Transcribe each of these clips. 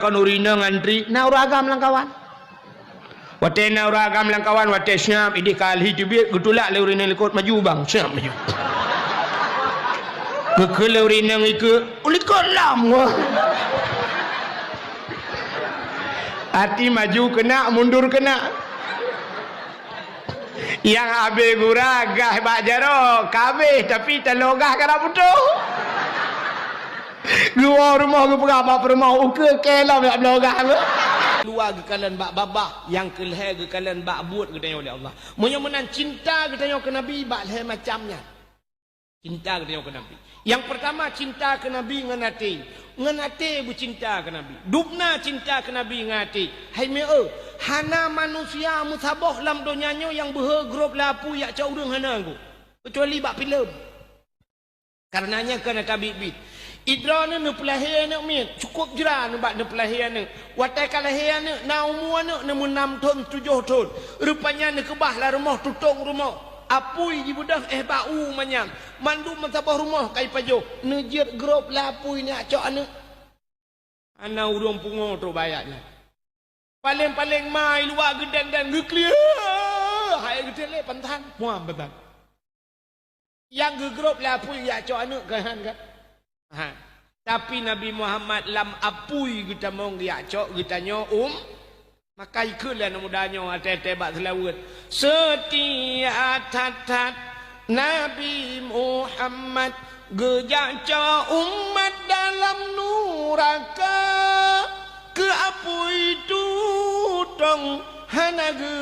kan urina ngantri na uragam lang kawan wate na uragam lang kawan wate syam idi kalhi tibit gutulak le urina likut maju bang syam maju ke le urina ngike ulikot lam wah hati maju kena mundur kena yang abe guragah bak jaro kabeh tapi telogah kana putuh luar rumah ke berapa rumah uke kelam nak belogah ke luar ke kalian bak babah yang keleh ke kalian bak buat ke tanya oleh Allah menyemenan cinta ke tanya ke Nabi bak leh macamnya cinta ke tanya ke Nabi yang pertama cinta ke Nabi ngenate bercinta ke Nabi dubna cinta ke Nabi ngati hai me hana manusia musabah lam donyanya yang bergrup lapu yak cau urang hana aku kecuali bak filem karenanya kena tabibit idrana ne pelahir ne mit cukup jeran bak ne pelahir ne watai kalahir ne na umur ne 6 tahun 7 tahun rupanya ne kebah lah rumah tutung rumah apui di budak bau manyang mandu mentabah rumah kai pajo nejir grup lapui ni acok ane ana urang pungo tu bayarnya paling mai luar gedang dan ngeklia hai gedele pantan muam beban yang gegrup lapui ya acok ane kan kan ha. Tapi Nabi Muhammad lam apui kita mong dia cok kita nyo maka ikulah mudanya ate bak selawat setia tatat Nabi Muhammad gejak umat dalam nuraka ke apui tutong hana ge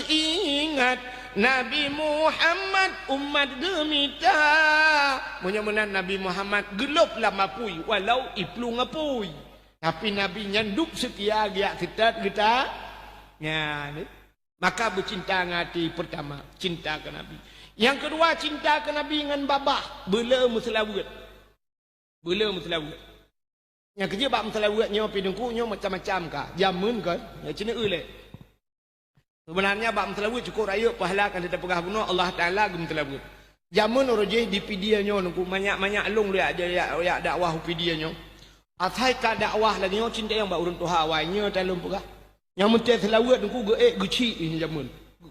ingat Nabi Muhammad umat gemita menyemenan Nabi Muhammad gelop lah mapui walau iplu ngapui tapi Nabi nyanduk setia dia kita ya, maka bercinta ngati pertama cinta ke Nabi yang kedua cinta ke Nabi dengan babah bela muslawat yang kerja bab muslawatnya pidungkunya macam-macam kah jamun kan ya cina ulek sebenarnya bab muslawat cukup raya pahala kan kita pegah guna Allah Taala gum muslawat jamun orje di pidianya nungku banyak long dia ya dakwah pidianya atai ka dakwah lagi nyo cinta yang bak urun tuha wainya talum pegah yang mentai selawat nungku ge guci ini jamun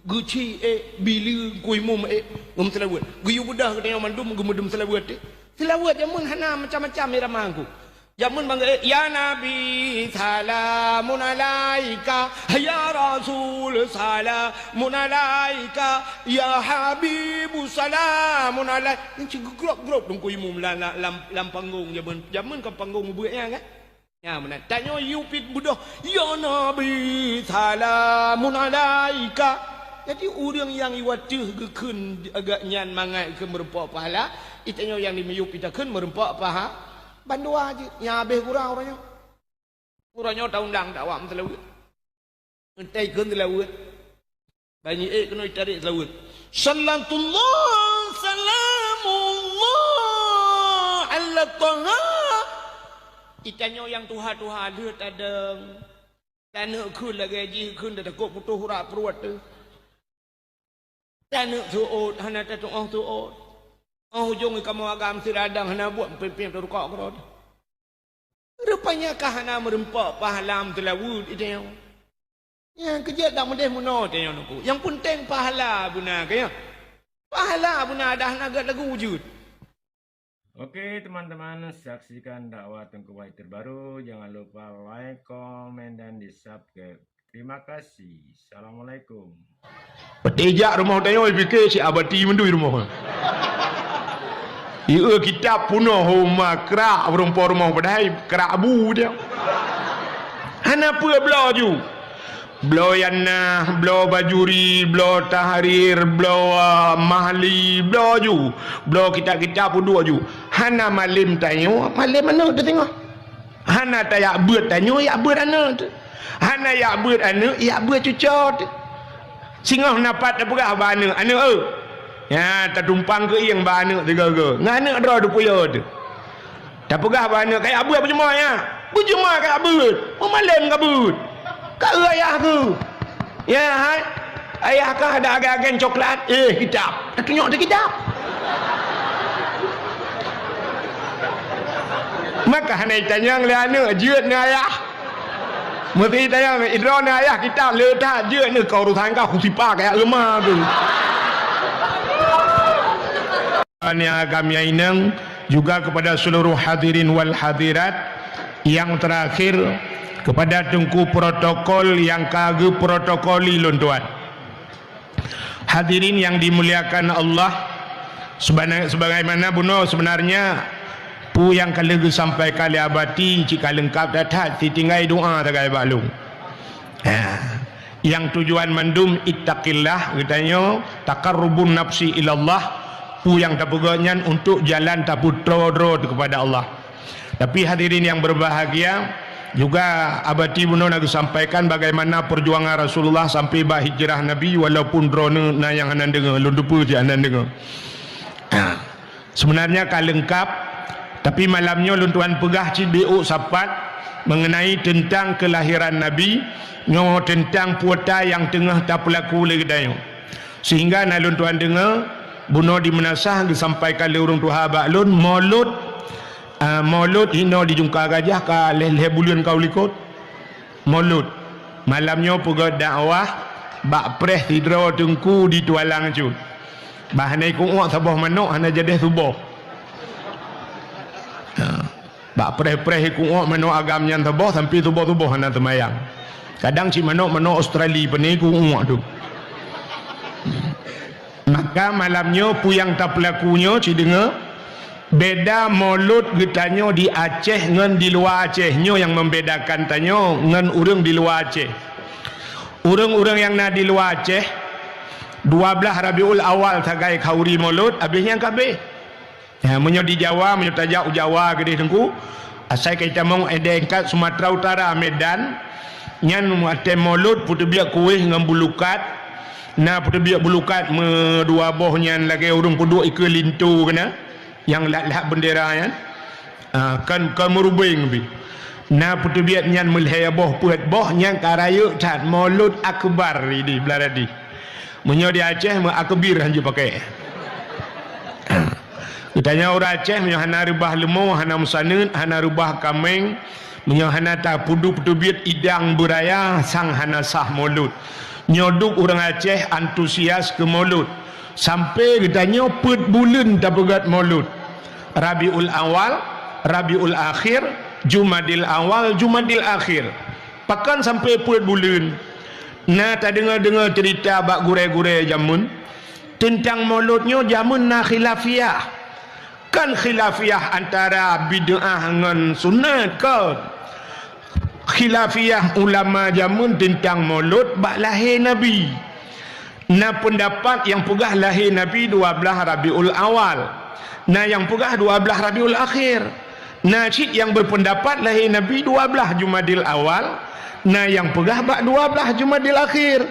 guci bili kuimum gum selawat guyu budah ke mandum gumudum selawat jamun hana macam-macam iramangku jamun bangga ya Nabi salamun alaika ya Rasul salamun alaika ya Habibu salamun alaika ini grup dong kuimum lam panggung jamun ke panggung buatnya kan ya mana tanya yupit budah ya Nabi salamun alaika jadi orang yang iwatuh gekun agak nyan mangai ke merempak pahala itanya yang dimiyupitakan merempak pahala bandua aja yang habis kurangnya tak undang dakwah selawat entai kan selawat banyak kena tarik selawat sallallahu salamullah ala taha itanya yang tuha dia tadang tanah kun lagi haji kun dah takut putus hurak peruat tu tanah tuot hana tatuh tuot hujung kamu agam siradang hana buat pimpin terukak kerod. Rupanya kah hana merempak pahala telawud itu yang. Yang kerja tak mudah muno tu yang aku. Yang penting pahala buna kaya. Pahala buna dah naga lagu wujud. Oke teman-teman, saksikan dakwah Tengku Wahid terbaru. Jangan lupa like, komen, dan di-subscribe. Terima kasih. Assalamualaikum. Petijak rumah tanya fikir si abadi mendui rumah. Ia kitab punuh rumah kerak berumpah rumah padahal kerak abu dia. Hana apa belah ju? Belah yana, belah bajuri, belah tahrir, belah mahli, belah ju. Belah kitab-kitab pun dua ju. Hana malim tanya, malim mana tu tengok. Hana tak yak buat tanya, yak buat ana tu. Hana yak buat ana, yak buat cucot. Singah napat apa bana ana ya tertumpang ke yang bana tiga ngana dra du puya tu tak pegah bana kayak abu apa cuma ya berjemaah kayak abut malam kabut ka ayah tu ya hai ayah kah ada agen coklat kitab tak tunjuk tu kitab maka hanai tanya ngeliana jeut ni ayah mesti tanya idron ayah kita ledah je ni kau urusan kau kusipa kayak lemah tu. Yang kami inang juga kepada seluruh hadirin wal hadirat, yang terakhir kepada tengku protokol yang kagak protokoli lon tuan. Hadirin yang dimuliakan Allah, sebagaimana buno sebenarnya pu yang kali sampai kali abati jika lengkap datang tinggal doa tagai balung. Yang tujuan mandum ittaqillah katanya taqarrubun nafsi ilallah, pu yang tapuganyan untuk jalan taputro kepada Allah. Tapi hadirin yang berbahagia, juga abadi buno nak sampaikan bagaimana perjuangan Rasulullah sampai hijrah Nabi, walaupun drone na yang anan dengar lundupu je anan dengar. Sebenarnya kalengkap, tapi malamnya luntuan pegah cibiu sapat mengenai tentang kelahiran Nabi, nyo tentang puota yang tengah tak pelaku lagi dayo. Sehingga na luntuan dengar buno di menasah disampaikan oleh orang tua baklun Maulud hino di jungka gajah ka leh bulan kau likut Maulud malamnya puga dakwah bak preh tidro tengku di tualang cu bahanai ku'uk sabah manuk hana jadi subuh bak preh ku'uk manuk agamnya sabah sampai subuh hana temayang. Kadang si manuk Australia pani ku'uk tu. Maka malamnya puyang tak pelakunya si dengar beda Maulud getanya di Aceh ngan di luar Acehnya, yang membedakan tanyo ngan urang di luar Aceh. Urang-urang yang na di luar Aceh 12 Rabiul Awal tagai kauri Maulud habisnya kabeh. Menyo di Jawa, menyo tajak Jawa gede tengku. Asai kita mong edengkat Sumatera Utara Medan nyan muatem Maulud putu biak kuih ngan bulukat. Na putu biak bulukat me dua boh nyan lagi urang pudu ike lintu kena. Yang lat bendera kan kan merubing bi na putu biat nyan mulhaya boh puat boh nyan karaya tat Maulud akbar di belaradi menyo di Aceh me akbir hanje pakai kitanya orang Aceh menyo hana rubah lemo hana musanun hana rubah kameng menyo hana ta putu biat idang buraya sang hana sah Maulud nyoduk orang Aceh antusias ke Maulud. Sampai katanya pet bulan tak pegat Maulud. Rabiul Awal, Rabiul Akhir, Jumadil Awal, Jumadil Akhir. Pakan sampai pet bulan. Nah tak dengar cerita bak gure-gure jamun tentang Mauludnya jamun na khilafiyah. Kan khilafiyah antara bid'ah dengan sunat kan. Khilafiyah ulama jamun tentang Maulud bak lahir Nabi. Nah pendapat yang pegah lahir Nabi 12 Rabiul Awal. Nah yang pegah 12 Rabiul Akhir. Nah cik yang berpendapat lahir Nabi 12 Jumadil Awal. Nah yang pegah bak 12 Jumadil Akhir.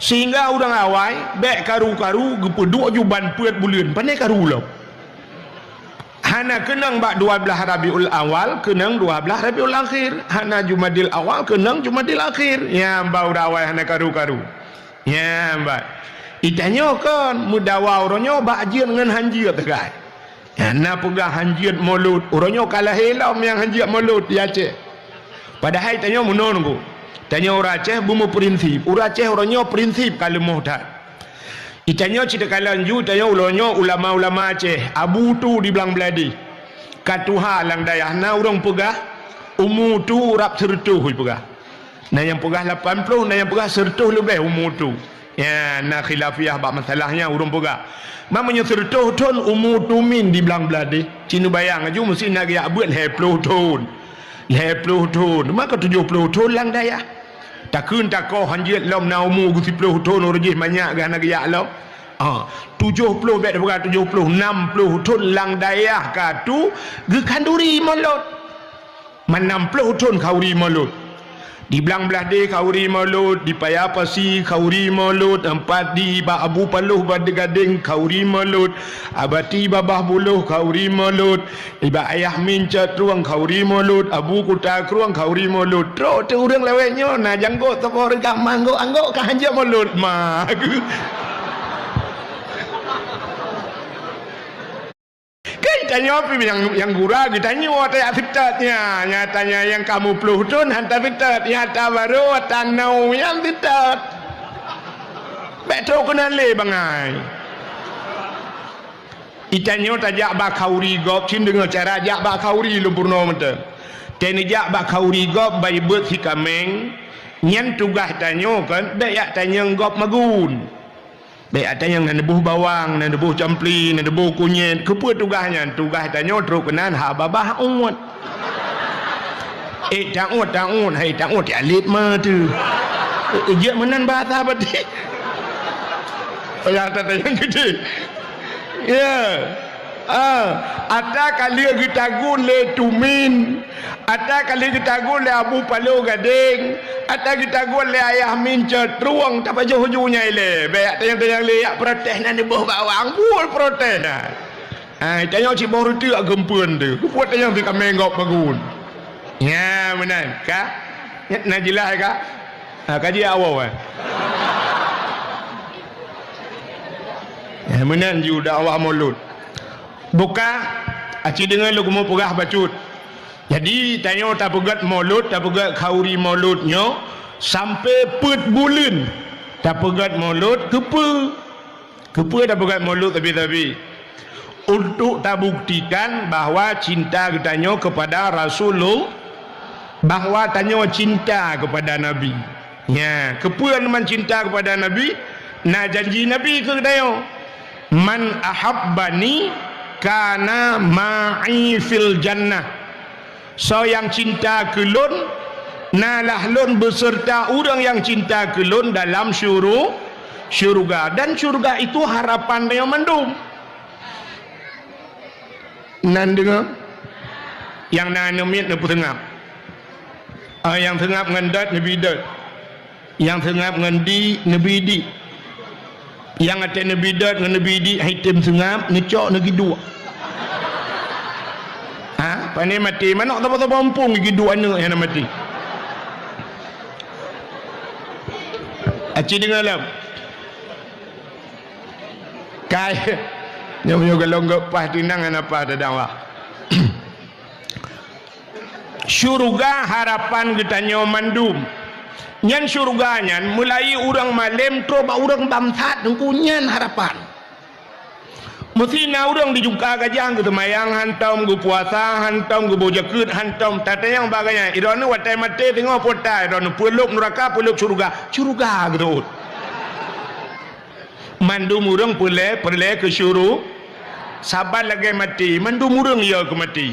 Sehingga orang awai bek karu-karu gepeduk juban puat bulan. Pandai karu lo. Hana kenang bak 12 Rabiul Awal, kenang 12 Rabiul Akhir. Hana Jumadil Awal, kenang Jumadil Akhir. Ya bau rawai hana karu-karu. Ya mbak itanya kan mudawa orangnya bakjir dengan hanjir tegai. Ya na pegah hanjir Maulud orangnya kalah helam yang hanjir Maulud di Aceh. Padahal tanya menunggu tanya orang Aceh bumu prinsip orang Aceh orangnya prinsip kalau muhtar. Itanya cerita kalanju tanya ulama-ulama Aceh abu tu di belang beladi katuha lang dayah na orang pegah umu tu rap sertuh pegah. Nah yang pegah 80, nah yang pegah 100 lebih umur tu. Ya, nah khilafiyah bak masalahnya urung pegah. Mamanya 100 tahun umur tu min di belang beladi. Cina bayang aja mesti nak ya buat 20 tahun. 20 tahun. Maka 70 tahun lang daya. Takun takoh hanjit lom na umur 10 tahun orang banyak kan nak ya lom. 70 bet pegah 70, 60 tahun lang daya ka tu ge kanduri Maulud. 60 tahun kauri Maulud. Di belang belah dia kauri Maulud, di Payapasi kauri Maulud, empat di Abu Paluh Bade Gading kauri Maulud, abati Babah Buluh kauri Maulud, iba ayah mincat ruang kauri Maulud, Abu Kuta ruang kauri Maulud. Terus tu orang lewatnya na janggut toko regam angguk ka hanja Maulud mah. Kan tanya apa yang gura ditanya tanya fitatnya nyatanya yang kamu peluhtun hantar fitat nyata baru tanau yang fitat betul kena le bangai itanya tajak bakauri gop cin dengan cara jak bakauri lumpurno mata teni jak bakauri gop bayi bet si kameng nyan tugas tanya kan dak tanya gop magun baik ada yang nebuh bawang, nebuh campli, nebuh kunyit. Kepa tugasnya? Tugas tanya teruk kenan ha babah ut. Tak ut. Hai tak ut ya lit ma tu. Je menan bahasa pati. Ya tanya gede. Ya. Ada kali kita gule tumin, ada kali kita gule abu palo gading, ada kita gule ayah mincet ruang tak baju hujungnya ile. Baik tanya le protes nanti bawah bawang pul protes dah. Tanya si baru tu agak gempun tu. Kuat tanya di kami ngop bagun. Ya benar kah? Nak jelas kah? Kaji awal. Ya benar juga dakwah maulud. Buka aci dengan lu mau pegah bacut. Jadi tanya tak pegat maulud, tak pegat kauri mauludnya sampai put bulan. Tak pegat maulud kepa tak pegat maulud tapi untuk tak buktikan bahawa cinta katanya kepada Rasulullah, bahawa tanya cinta kepada Nabi. Ya, kepa man cinta kepada Nabi, nak janji Nabi ke katanya. Man ahabbani kana ma'i fil jannah. So yang cinta ke lun nalah lun beserta orang yang cinta ke lun dalam syurga. Dan syurga itu harapan yang mendum. Nan dengar yang nan nemit ne tengap. Yang tengap ngendat nabi dat. Yang tengap ngendi nabi di. Yang ada nabi dat dengan nabi di hitam sengap ngecok negeri dua. Pandai mati mana tak tahu pampung gigi dua anak yang mati. Aci dengar lam. Kai nyonya kalau enggak pas tinangan apa ada dakwah. Syurga harapan kita nyomandum. Nyan syurga nyan mulai orang malam troba orang bamsat nyan harapan. Mesti na orang dijuka gajang gitu mayang hantam gu puasa hantam gu bojakut hantam tata yang bagainya ironu watai mate tengok pota ironu peluk neraka peluk syurga gitu. Mandum orang perle ke syuru sabar lagi mati mandum orang ya ke mati.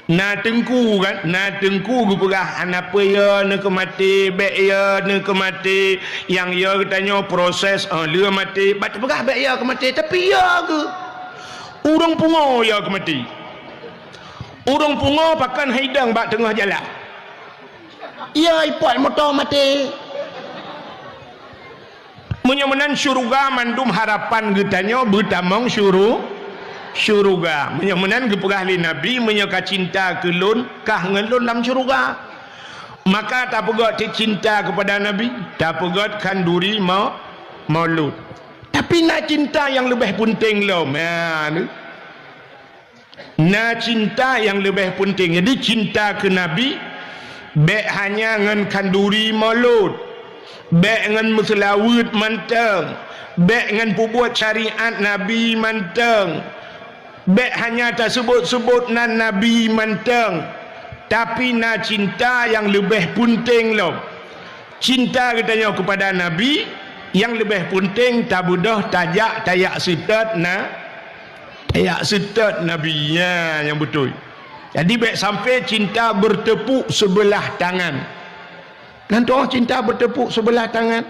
Na tengku kan, na tengku gu pegah anapa ya ne ke mati, bek ya ne ke mati, yang ya katanya proses dia mati, bat pegah bek ya ke mati, tapi ya ke urang pungo ya ke mati. Urang pungo pakan haidang bak tengah jalan. Ya ipot motor mati. Menyemenan syurga mandum harapan getanya bertamong syurga menyemenan gepegah li Nabi menyeka cinta ke lun kah ngelun dalam syurga. Maka tak pegat cinta kepada Nabi, tak pegat kanduri maulud. Tapi nak cinta yang lebih penting lo. Nak cinta yang lebih penting. Jadi cinta ke Nabi baik hanya dengan kanduri maulud, baik dengan muslawud manteng, baik dengan pubuat syariat Nabi manteng, baik hanya tak sebut-sebut nan Nabi manteng, tapi na cinta yang lebih penting lo. Cinta katanya kepada Nabi yang lebih penting tak budah tajak tayak setat Nabi ya, yang betul. Jadi baik sampai cinta bertepuk sebelah tangan. Nanti cinta bertepuk sebelah tangan.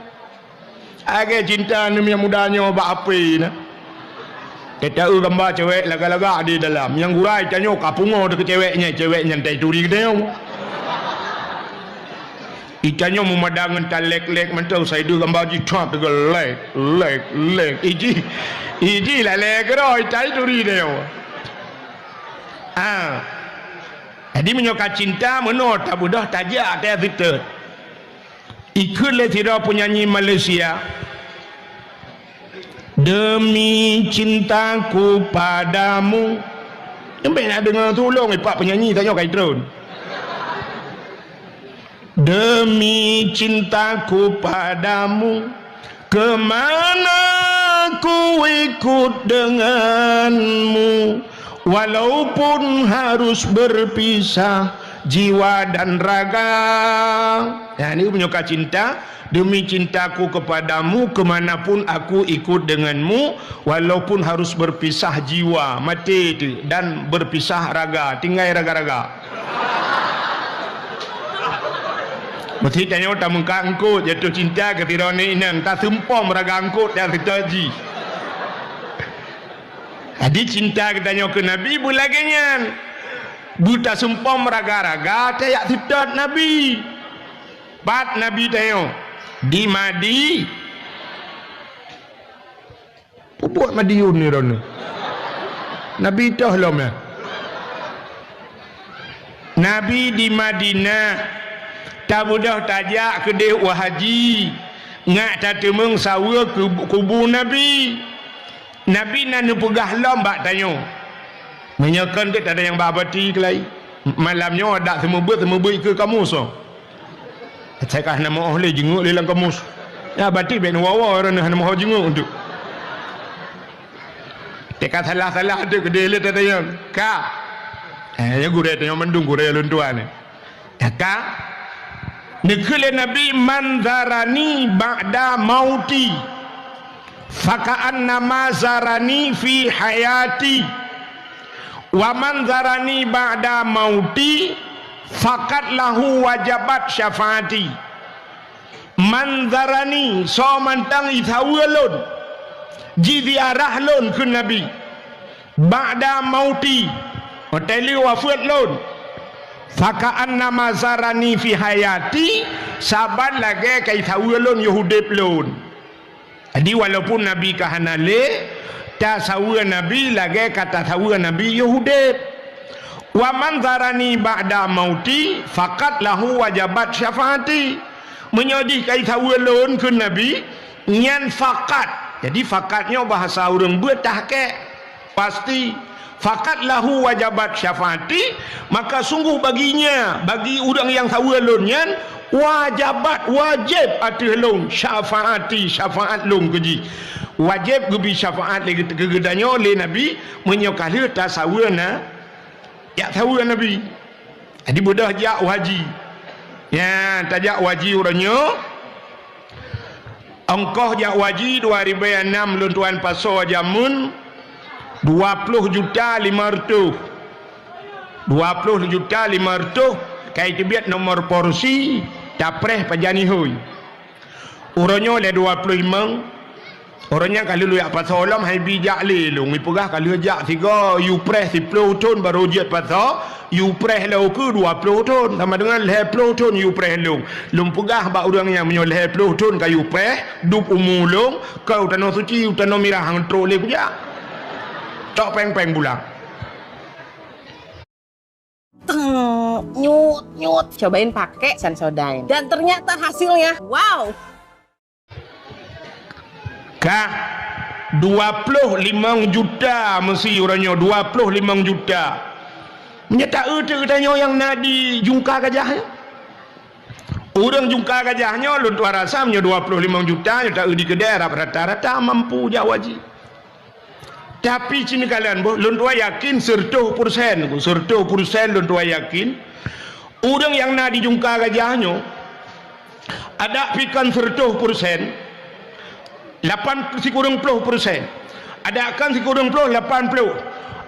Agak cinta ni yang mudanya buat apa ni? Kita gambar cewek laga-laga di dalam. Yang gurai tanya kapungo dekat ceweknya tak turi dia. Ikannya memadang entar lek-lek mentau saya tu gambar ji trap dekat lek. Iji lah lek ro tak turi dia. Jadi menyokat cinta menurut tak budah tajak tak fitur. Ikutlah tidak penyanyi Malaysia. Demi cintaku padamu Sampai nak dengar tolong pak penyanyi tanya kaitron. Demi cintaku padamu, kemana ku ikut denganmu, walaupun harus berpisah jiwa dan raga. Nah, ini menyuka cinta. Demi cintaku kepadamu, kemanapun aku ikut denganmu, walaupun harus berpisah jiwa, mati itu, dan berpisah raga, tinggal raga-raga. Mesti tanya tak mengangkut jatuh cinta ke tirani inan tak sempom raga angkut dan tertaji. Jadi cinta katanya ke Nabi bulagenyan. Buta sempom raga-raga tayak tidat Nabi. Bat Nabi tanya di Madi. Buat Madiun ni rona. Nabi tahu lom ya. Nabi di Madinah. Tak mudah tajak ke deh wahaji ngak tak temeng sawa ke kubur Nabi. Nabi nak pegah lambak tanya. Menyakan ke tak ada yang babati kelai. Malamnya ada semua ber ke kamu so. Saya kah nama oleh jenguk lelang kamu. Ya bati ben wawa orang nama jenguk untuk. Tekat salah-salah ada ke dia tak tanya. Ka. Ya gure tanya mendung gure luntuan. Ya ka. Nekele Nabi manzarani ba'da mauti faka'anna ma zarani fi hayati wa manzarani ba'da mauti fakat lahu wajabat syafaati. Manzarani so mantang ithawalun jidiarah lun ke Nabi ba'da mauti hoteli wafat lun faka'anna mazarani fi hayati saban lagi kai sawalun yahudip lun. Jadi walaupun Nabi kahanale ta sawa Nabi lagi kata sawa Nabi yahudip. Wa manzarani ba'da mauti faqat lahu wajabat syafaati. Menyodih kai sawalun ke Nabi nyan faqat. Jadi faqatnya bahasa orang betahke pasti fakat lahu wajabat syafaati, maka sungguh baginya, bagi orang yang tahu alunnya wajabat wajib ati lung syafaati syafaat lung keji wajib gebi syafaat lagi kegedanyo oleh Nabi menyokali tasawana ya tahu Nabi. Jadi budah jak waji ya tajak waji orangnya angkoh jak waji 2006 luntuan paso jamun 20 juta 500 kai tibiat nomor porsi tapreh pajani hui uronyo le 25 orangnya kalau lu yak pasolam hai bijak le lu mi pegah kalau jak 3 you press 10 ton baru jet paso you press lau ke 20 ton sama dengan 10 ton you press lu pegah ba orang yang menyo 10 ton kayu press dup umulung kau tanah suci tanah mirah hang tro le pejak tok peng-peng bulang. Nyut. Cobain pakai Sensodyne. Dan ternyata hasilnya, wow. Kak, 25 juta mesti orangnya 25 juta. Menyata tanya yang nadi jungka gajahnya. Orang jungka gajahnya lu tuan rasamnya 25 juta, nyata di kedai rata-rata mampu jawaji. Tapi sini kalian lun tua yakin 100% lun tua yakin orang yang nak dijungka gajahnya ada pikan 100% 80% ada akan si kurang 80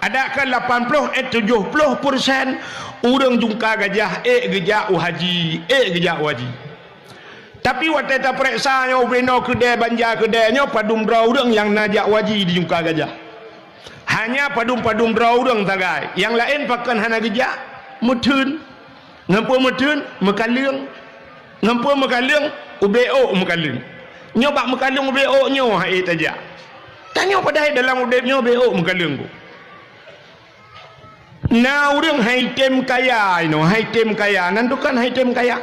ada akan 70% orang jungka gajah gejak haji gejak haji. Tapi waktu tak periksanya beno kedai banjar kedainya padum draw orang yang najak waji di jungka gajah. Hanya padum-padum draw orang tagai. Yang lain pakan hana gejak mutun. Ngampu mutun mekaling. Ngampu mekaling ubeo mekaling. Nyobak mekaling ubeo nyo hai tajak. Tanya pada dalam udepnya ubeo mekaling ku. Nah orang haitem kaya haitem kaya nantukan haitem kaya.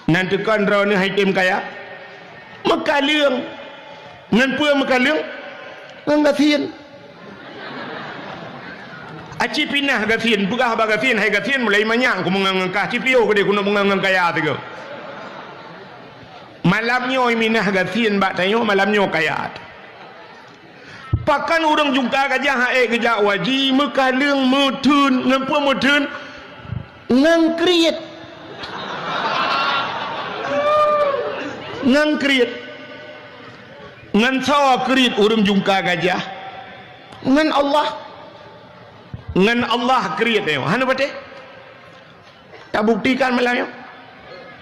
Nantukan draw ni haitem kaya. Mekaling. Ngampu mekaling Ngasian Aci pinah gatin, pegah bagatin, hai gatin mulai manyang ku mengangkah cipio ke dia ku nak mengangang kaya tu. Malamnya minah gatin bak tayo malamnya kaya. Pakan orang jungka gajah hae gejak waji mekaleng mutun ngapa mutun ngangkriet. Ngangkriet. Ngan sawa krit orang jungka gajah. Ngan Allah kriat yo. Hanu bate? Tak buktikan malamnya.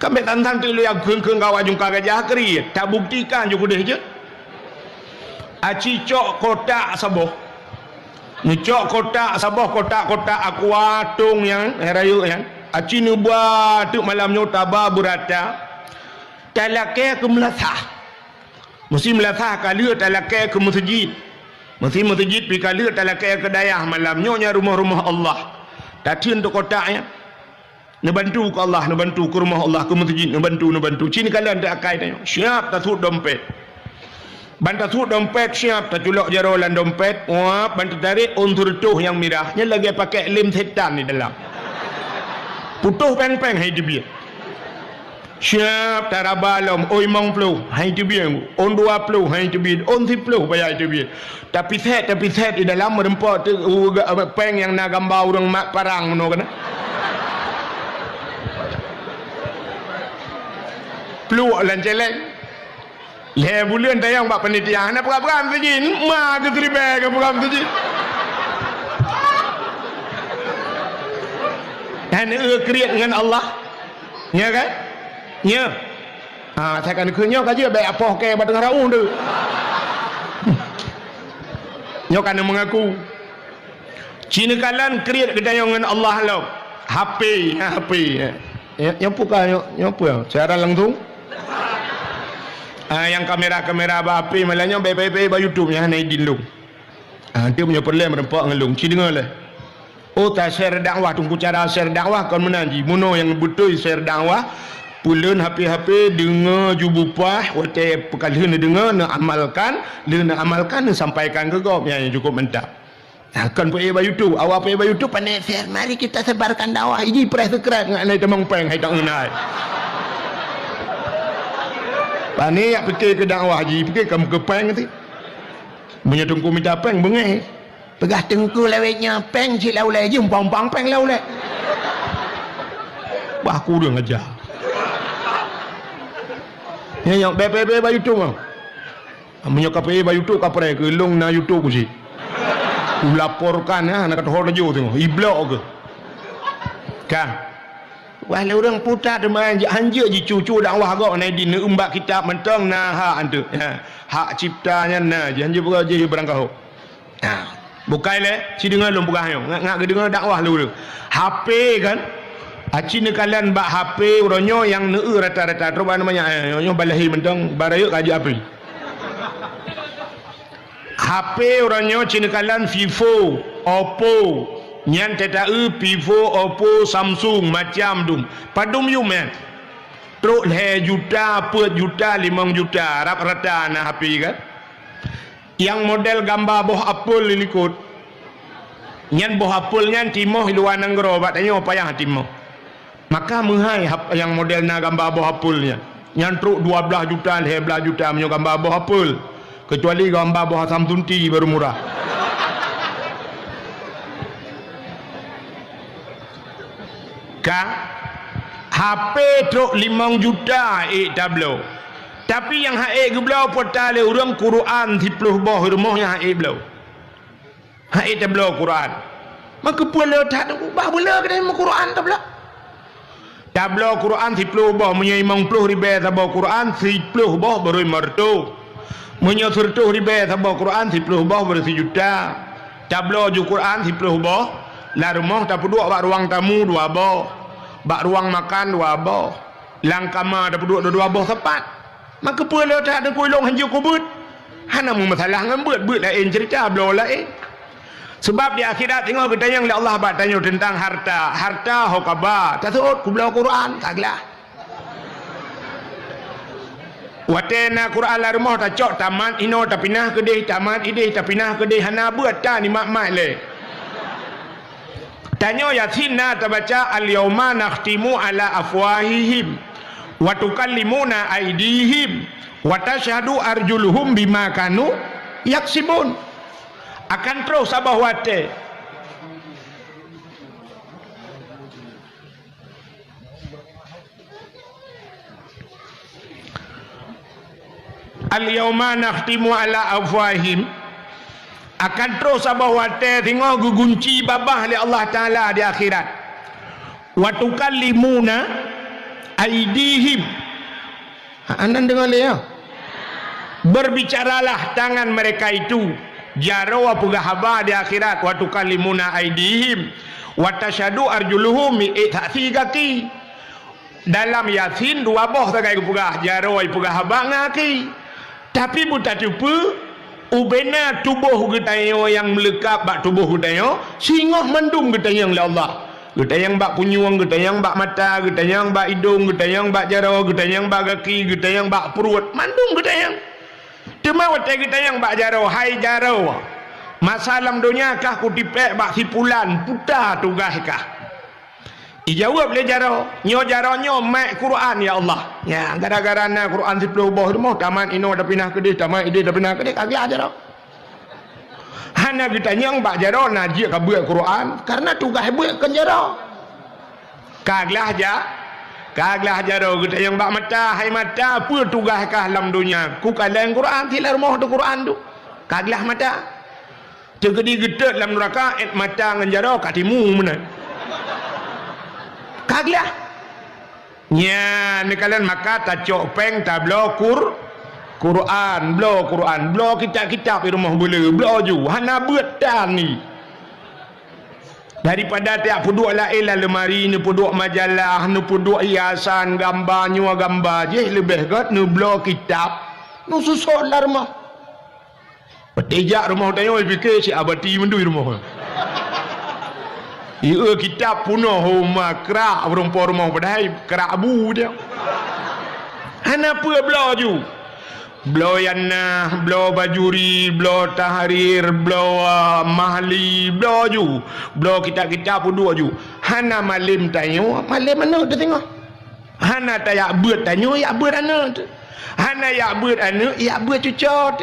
Kami tantang tu yang keung kawa jungka gajah kriat. Tak buktikan juga deh je. Aci cok kotak saboh. Ni cok kotak saboh kotak-kotak akuatung yang herayu yang. Aci nu buat tu malamnya tabah berata. Talake ke melasah. Mesti melasah kali talake ke masjid. Mesti masjid pi kali talakai ke dayah malamnya rumah-rumah Allah. Tadi untuk kotaknya. Nebantu ke Allah, nebantu ke rumah Allah, ke masjid, nebantu. Cini kalian tak akai tanya. Siap tak sud dompet. Banta sud dompet siap tak culok jarolan dompet. Wah, banta tarik unsur tuh yang mirahnya lagi pakai lem setan di dalam. Putuh peng-peng hai dia. Siap tarabalom oi mong plu hai tu bien on 20 hai tu bien on 10 bayar tu bien tapi set di dalam merempot tu peng yang nak gambar orang mak parang meno kana plu lan celeng le bulan tayang bak panitia nak program sejin ma ke tribe ke program sejin dan kriat dengan Allah ya kan nya saya kan kenyok aja baik apa ke batang raung tu nyok kan mengaku cina kalan kriat kedayangan Allah lo HP yang buka nyok apa secara langsung yang kamera HP malahnya baik YouTube nya naik dindung dia punya perlem merempak ngelung cina dengar lah. Oh tak share dakwah tunggu cara share dakwah kon menanji muno yang betul share dakwah pulen HP dengar jubupah wate pekalih dengar nak amalkan sampaikan ke kau yang cukup mentah akan pergi YouTube awak pergi YouTube pandai share mari kita sebarkan dakwah ini press subscribe ngai temang peng hai tak ngenai pani nak pergi ke dakwah haji pergi kamu ke peng nanti punya tunggu minta peng bengai pegah tengku lewetnya peng cik laulai je umpang peng laulai bah aku dah ngajar yang bebe YouTube mah. Menyokap YouTube kapre ke long na YouTube sih. Laporkan nak kata hor jo tu. Iblok ke. Kan. Wah le orang putar deman hanja ji cucu dakwah gak nai di umbak kitab mentang nah hak ante. Hak ciptanya nah hanja buka je berangkau. Nah, bukai le si dengar lom buka yo. Ngak dengar dakwah lu. HP kan. Aci ni kalian bak HP uronyo yang neu rata-rata terus namanya nyo balahi mentang barayo kaji api. HP uronyo cini kalian Vivo, Oppo, nyan teta Vivo, Oppo, Samsung macam dum. Padum you man. Terus le juta, 4 juta, 5 juta rata-rata na HP kan. Yang model gambar boh Apple likut. Nyan boh Apple nyan timoh luar nanggro bak tanyo payah timoh. Maka menghai yang model na gambar boh Apple-nya. Yang truk 12 juta, 11 juta punya gambar boh Apple. Kecuali gambar boh Samsung T baru murah. Ka HP truk 5 juta tablo. Tapi yang hae geblau portal orang Quran 10 boh rumahnya hae blau. Hae tablo Quran. Maka pula tak ubah pula ke Quran tablo. Tablo Quran 10 boh punya 50 ribu tablo Quran 10 boh baru mertu. Punya 100 ribu tablo Quran 10 boh baru 1 juta. Tablo ju Quran 10 boh la rumah tak duduk bak ruang tamu 2 boh. Bak ruang makan 2 boh. Lang kamar tak duduk 2 boh tepat. Maka pula tak ada kuilong hanju kubut. Hana mu masalah ngambut lain cerita blo lain. Sebab di akhirat tengok kita yang Allah bak tanya tentang harta hokaba tasut ku belau Quran taklah watena Quran la rumah ta cok tamat ino ta pinah ke deh tamat ideh ta pinah ke deh hana buat ta ni mak le Tanya Yasin na terbaca al-yauma nakhtimu ala afwahihim wa tukallimuna aydihim wa tashhadu arjuluhum bima kanu yaksibun. Akan terus abah wate. Al-yauma nakhtimu ala afwahim, akan terus abah wate tengok gugunci babah oleh Allah Taala di akhirat. Wa tukallimuna aydihim, anan dengar ya, berbicaralah tangan mereka itu jaro apa haba di akhirat. Wa tukallimuna aydihim wa tashhadu arjuluhum ta'ti kaki. Dalam Yasin dua boh tagai pugah jaro ai pugah haba ngaki. Tapi buta tupu ubena tubuh getayo yang melekap bak tubuh getayo singoh mandum getayang oleh Allah. Getayang bak punyuang, getayang bak mata, getayang bak hidung, getayang bak jaro, getayang bak kaki, getayang bak perut, mandum getayang. Tema wate getayang bak jaro, hai jaro. Masalah dunia kah kutipek bak sipulan puta tugas kah? Ijawab le jaro, nyo jaro nyo mak Quran ya Allah. Ya gara-gara na Quran 10 boh mau taman ino dah pindah ke dia, taman ide dah pindah ke dia kagak jaro. Hana kita nyang bak jaro najik ka buat Quran karena tugas buat kan jaro. Kaglah jaro kita yang bak mata, hai mata apa tugas kah dalam dunia? Ku kalang Quran tilar moh tu Quran tu. Kaglah mata. Tegedi gedet dalam neraka et mata ngan jaro katimu mana? Kaglah nya ni kalian maka tak cok peng tak blo Quran blo kitab-kitab di rumah boleh blo ju hana buat dan ni daripada tiap puduk lain lah lemari ni puduk majalah ni puduk hiasan gambar nyua gambar je lebih kat ni blo kitab nu susah lah rumah petijak rumah tanya fikir si abati mendui rumah. Ia kitab punuh rumah kerak berumpah rumah padahal kerak abu dia. Hana apa belo ju? Belo yana, belo bajuri, belo tahrir, belo mahli, belo ju. Belo kitab-kitab pun ju. Hana malim tanya, malim mana tu tengok. Hana tak yak buat tanya, yak buat ana tu. Hana yak buat ana, yak buat cucot.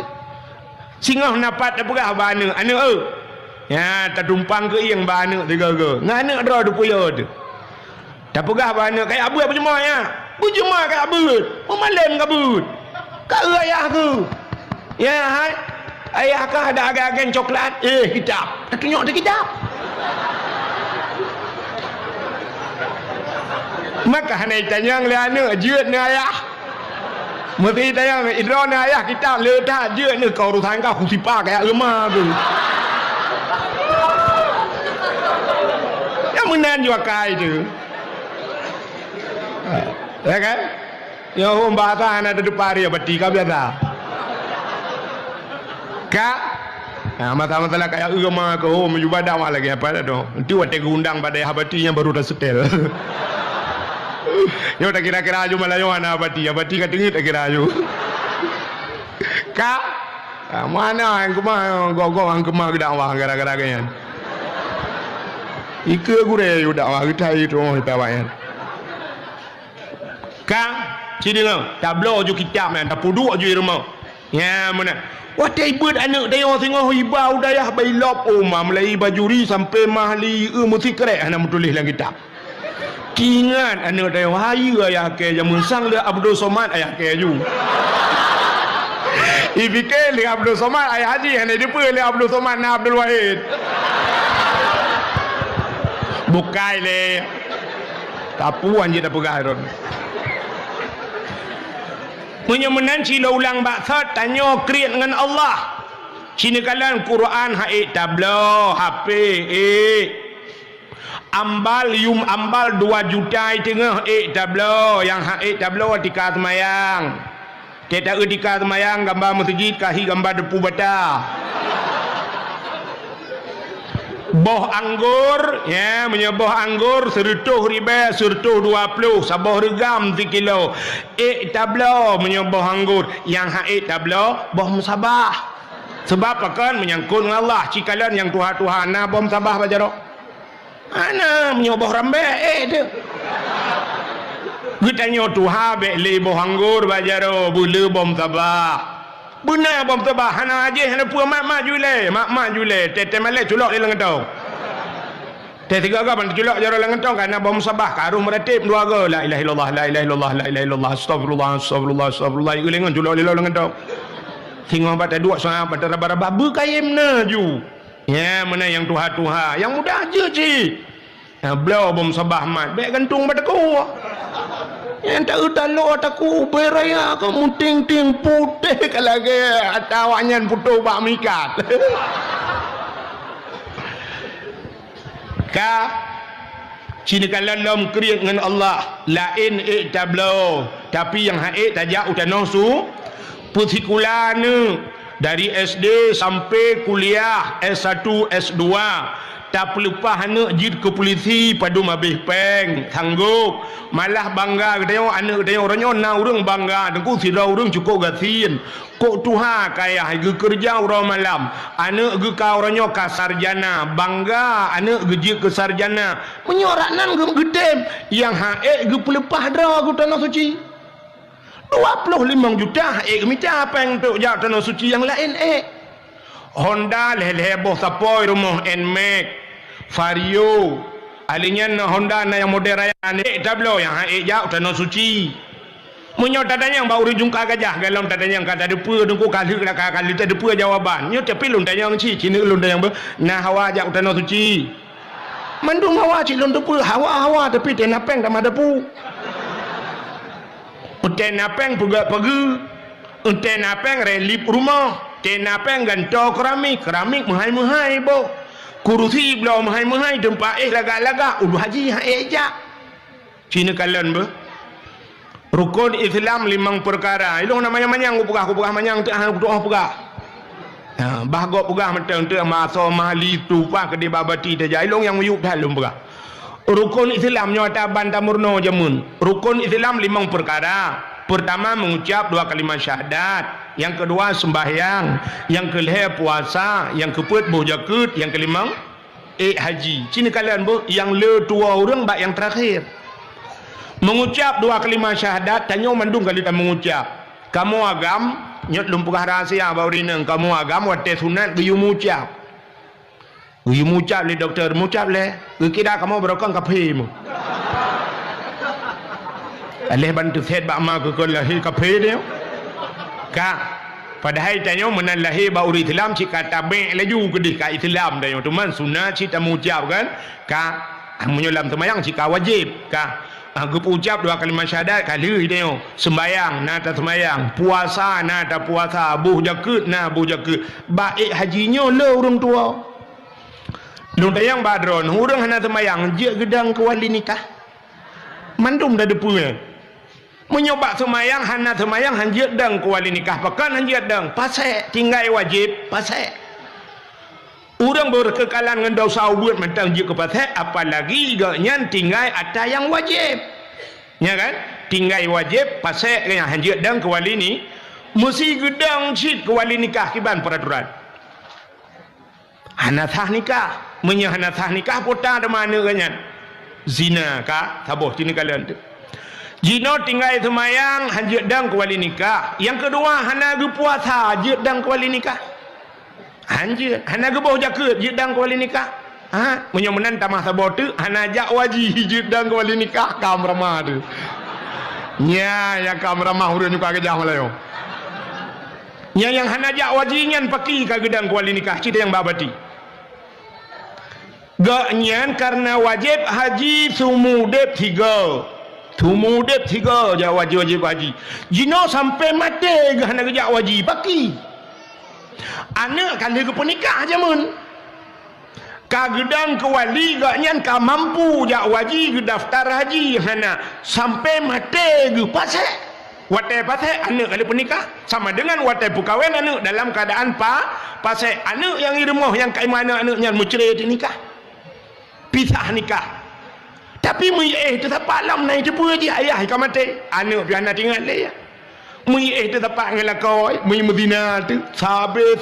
Singah napat apa gah bana, ana ya, tak tumpang ke yang bana tiga ke. Ngana dra du puya tu. Tak pegah bana kayak abu apa cuma ya. Bu cuma kayak abu. Malam ke abu. Kak ayah ke. Ya, hai. Ayah kah ada agen coklat? Kitab. Tak tunjuk tu kitab. Maka hanai tanya le anak jeut ni ayah. Mesti tanya idra ni ayah kitab le dah jeut ni kau urusan kau sipa kayak lemah tu. Menan juga kai tu. Ya kan? Ya hom bahasa anak ada depan dia beti kau biasa. Kak, mata-mata kayak agama ke hom ibadah mak lagi apa dah tu. Nanti waktu undang pada habati yang baru dah setel. Yo tak kira-kira aju Melayu anak habati kat tinggi tak kira aju. Kak, mana yang kemah gogong yang kemah dakwah gara-gara kan. Ika gure udah wah kita itu kita bayar. Kang, sini lah. Tablo ju kitab man, tak puduk ju rumah. Ya mana? Wah tebet anak dia tengok hibau dayah bailop mulai bajuri sampai mahli mesti kerek anak tulis dalam kitab. Kingan anak dia wahai ayah ke jamun sang le Abdul Somad ayah ke ju. Ibike le Abdul Somad ayah haji hanya dia le Abdul Somad na Abdul Wahid. Bukai le tapuan je dah pegah ron. Menyemenan cila ulang baksat tanya kriat dengan Allah. Cina kalian Quran haid tablo HP ambal 2 juta tengah tablo yang haid tablo tika semayang. Kita tika semayang gambar masjid kahi gambar depu bata. Boh anggur ya menyebuh anggur sertuh riba sertuh 20 sabah regam 3 kilo tablo menyebuh anggur yang haid tablo boh musabah sebab akan menyangkut dengan Allah cikalan yang Tuhan-Tuhan nah boh musabah bajaro Ana menyoboh rambe tu. Gutanya tuha be le boh anggur bajaro bulu bom tabah. Benar bom tabah hana aje hana puan mak jule tete male culok di lengetong. Tete tiga ga ban culok jaro lengetong karena bom sabah karuh meratib dua ga la ilaha illallah la ilaha illallah la ilaha illallah astagfirullah ulengan culok di lengetong. Tengok bata dua sangat bata raba-raba berkayemna ju. Ya mana yang tuha yang mudah aja cik. Blau bom sabah mat baik gantung bata ku. Yang tak utalo ataku beraya kamu ting putih kalage atawanyan putu bak mikat. Ka cina kalalom kriat dengan Allah lain tablo tapi yang haik tajak utano su puthikulana dari SD sampai kuliah S1 S2 tak pelupah anak jid ke polisi padu mabih peng tangguh malah bangga katanya anak katanya orangnya na urang bangga dengku sida urang cukup gasin kok tuha kaya ge kerja orang malam anak ge ka orangnya ka sarjana bangga anak ge jid ke sarjana menyoraknan ge gedem yang haek ge pelepah dra ku tanah suci 25 juta minta apa yang untuk jauh tanah suci yang lain Honda leh-leh boh sapoi rumah NMAX Vario alinya na Honda na yang model raya tablo yang jauh tanah suci munyo tadanya yang bau ujung kagajah galam tadanya yang kata depu dengku kali tak depu jawaban nyo tapi lun tanya yang cini lun tanya yang nah hawa jauh tanah suci mandung hawa cilun depu hawa tapi tenapeng tak depu tenapeng pegi tenapeng relip rumah tenapeng ganto keramik mahai bo kurusi belum mahai tempat laga-laga udah haji eja cina kalian be rukun Islam 5 perkara ilung namanya manyang ku pegah manyang teh hang doa pegah bah go pegah mentang teh maso mahli tupa ke di babati teja ilung yang muyuk dalum pegah rukun Islam nyata bantamurno jamun rukun Islam 5 perkara. Pertama mengucap 2 kalimat syahadat, yang kedua sembahyang, yang kelima puasa, yang keempat berzakat, yang kelima haji. Cina kalian bu, yang le tua orang bak yang terakhir. Mengucap 2 kalimat syahadat, tanya mandung kali tak mengucap. Kamu agam, nyot lumpukah rahasia baurineng. Kamu agam, wate sunat geyu mengucap. Geyu mengucap le doktor, mengucap le. Kira kamu berokong kaphimu. Alih bantu set bak ma ke lahir kafe dia. Ka padahal tanya menan lahir bau Islam cika tabe laju gedih ka Islam dah tu man sunat cita mengucap kan. Ka menyolam semayang cika wajib ka. Gup ucap 2 kalimat syahadat kali dia. Sembayang nata sembayang, puasa nata puasa, buh zakat na buh zakat. Baik hajinya le orang tua. Lung tayang badron, urang hana sembayang je gedang ke wali nikah. Mandum dah depunya. Menyobak semayang hana semayang hanjit dang kuali nikah pakan hanjit dang pasai tinggal wajib pasai orang berkekalan dengan dosa buat mentang je ke pasai apalagi gaknya tinggal ada yang wajib ya kan tinggal wajib pasai yang hanjit dang kuali ni mesti gedang cit kuali nikah kiban peraturan hana sah nikah hana sah nikah pota ada mana gaknya zina kah saboh cini kalian tu jino tinggal semayang hanjit dang kuali nikah. Yang kedua hana ge puasa hanjit dang kuali nikah. Hanjit hana ge boh zakat hanjit dang kuali nikah. Munyo menan tamah sabot tu hana jak waji hanjit dang kuali nikah kam ramah tu. Nya yang kam ramah urang juga kejah malayo. Nya yang hana jak waji nyan paki ka gedang kuali nikah cita yang babati. Gaknyan karena wajib haji sumudep 3. Tumudep 3 jawab wajib haji. Jino sampai mati gana kerja wajib baki. Anak kali ke penikah aja mun. Ka gedang ke wali gaknyan ka mampu jak wajib ke daftar haji hana sampai mati ge pasai. Watai pasai anak kali penikah sama dengan watai pukawin anak dalam keadaan pasai anak yang irmoh yang kai mana anaknya mucerai nikah. Pisah nikah. Tapi mui tetap alam naik cepu je ayah kau mati anak piana tinggal le mui tetap ngelakoi mui Medina tu sabe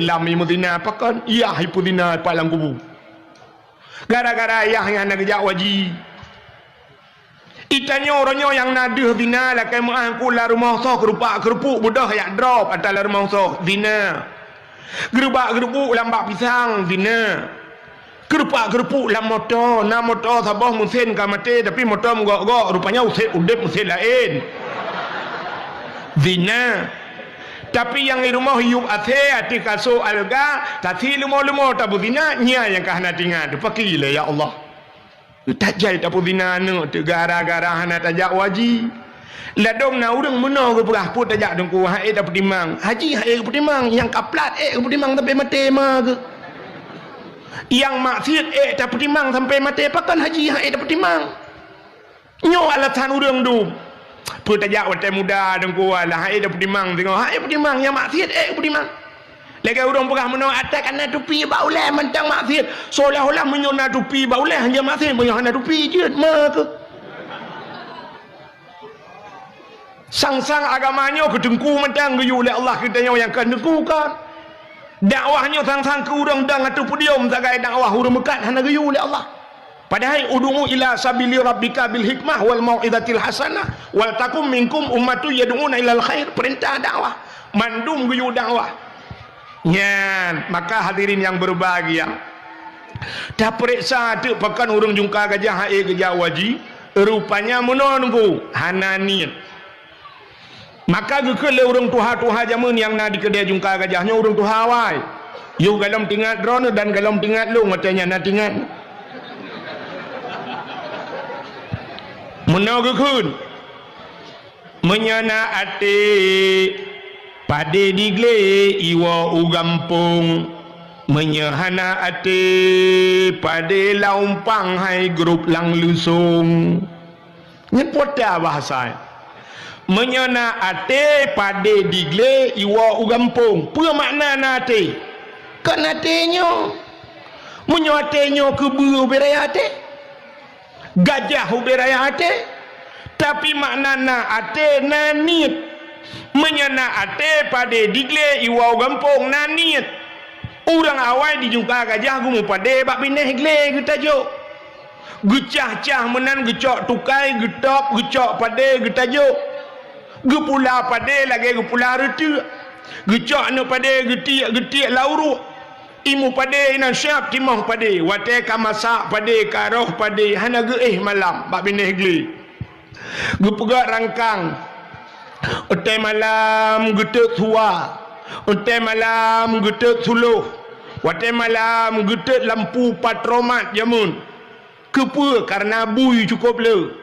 lam mui Medina pakan iya hipudina palang kubu Gara-gara ayah yang nak kerja wajib. Itanya orangnya yang naduh zina lah kai mengangkul la rumah sah kerupuk budah yang drop atas la rumah sah zina. Gerubak-gerubuk lambak pisang zina. Kerupuk lam motor, na motor sabah mesin ka mati tapi motor menggok-gok rupanya usik udip mesin lain. Zina. Tapi yang di rumah hiup ase hati kasut alga, kasih lemo-lemo tak berzina, nya yang kahana tinggal. Pakilah ya Allah. Tak jai tak berzina nu, gara-gara hana tajak wajib. Ladong na urang mena ke perah pun tajak dengku hae tak pertimang. Haji hae ke pertimang, yang kaplat ke pertimang sampai mati mah ke. Yang maksiat tak pertimang sampai mati pakan haji hae tak pertimang. Nyo alasan urang du. Pertajak watai muda dengku lah hai dah pertimang tengok hai pertimang yang maksiat pertimang lagi orang perah menang atas kena tupi baulai mentang maksiat seolah-olah menyona tupi baulai hanya maksiat menyona tupi je mak sang-sang agamanya kedengku mentang geyu oleh Allah katanya yang kedengku kan dakwahnya sang-sang ke urang dang atau podium sagai dakwah urang mekat hana geyu oleh Allah. Padahal ud'u ila sabili rabbika bil hikmah wal mau'izatil hasanah wal takum minkum ummatu yad'una ilal khair, perintah dakwah mandum guyu dakwah. Nyan, maka hadirin yang berbahagia, dah periksa tu pakan urang jungka gajah hae gajah waji rupanya menunggu hananiat. Maka gekele urang tuha-tuha jamun yang na di kedai jungka gajahnya urang tuha wai. Yu galom tinggal drone dan galom tinggal lu matanya na tinggal. Menogakun menyana ate pade digle iwa ugampung menyahana ate pade laumpang hai grup lang lusung nyepota bahasa menyana ate pade digle iwa ugampung apa makna nate kan atenyo menyotenyo ke buru berayate gajah uberaya ate tapi maknana ate nanit menyana ate pade digle iwau gampung nanit urang awai dijungka gajah gumu pade bak bineh gle kita jo gecah-cah menan gecok tukai getop gecok pade kita jo gepula pade lagi gepula retu gecok no pade getiak lauru imu pade ina syap timah pade wate kamasak pade karoh pade hana ge malam bak bineh gli gepegak rangkang utai malam getek tua utai malam getek suluh wate malam getek lampu patromat jamun kepa karena bui cukup le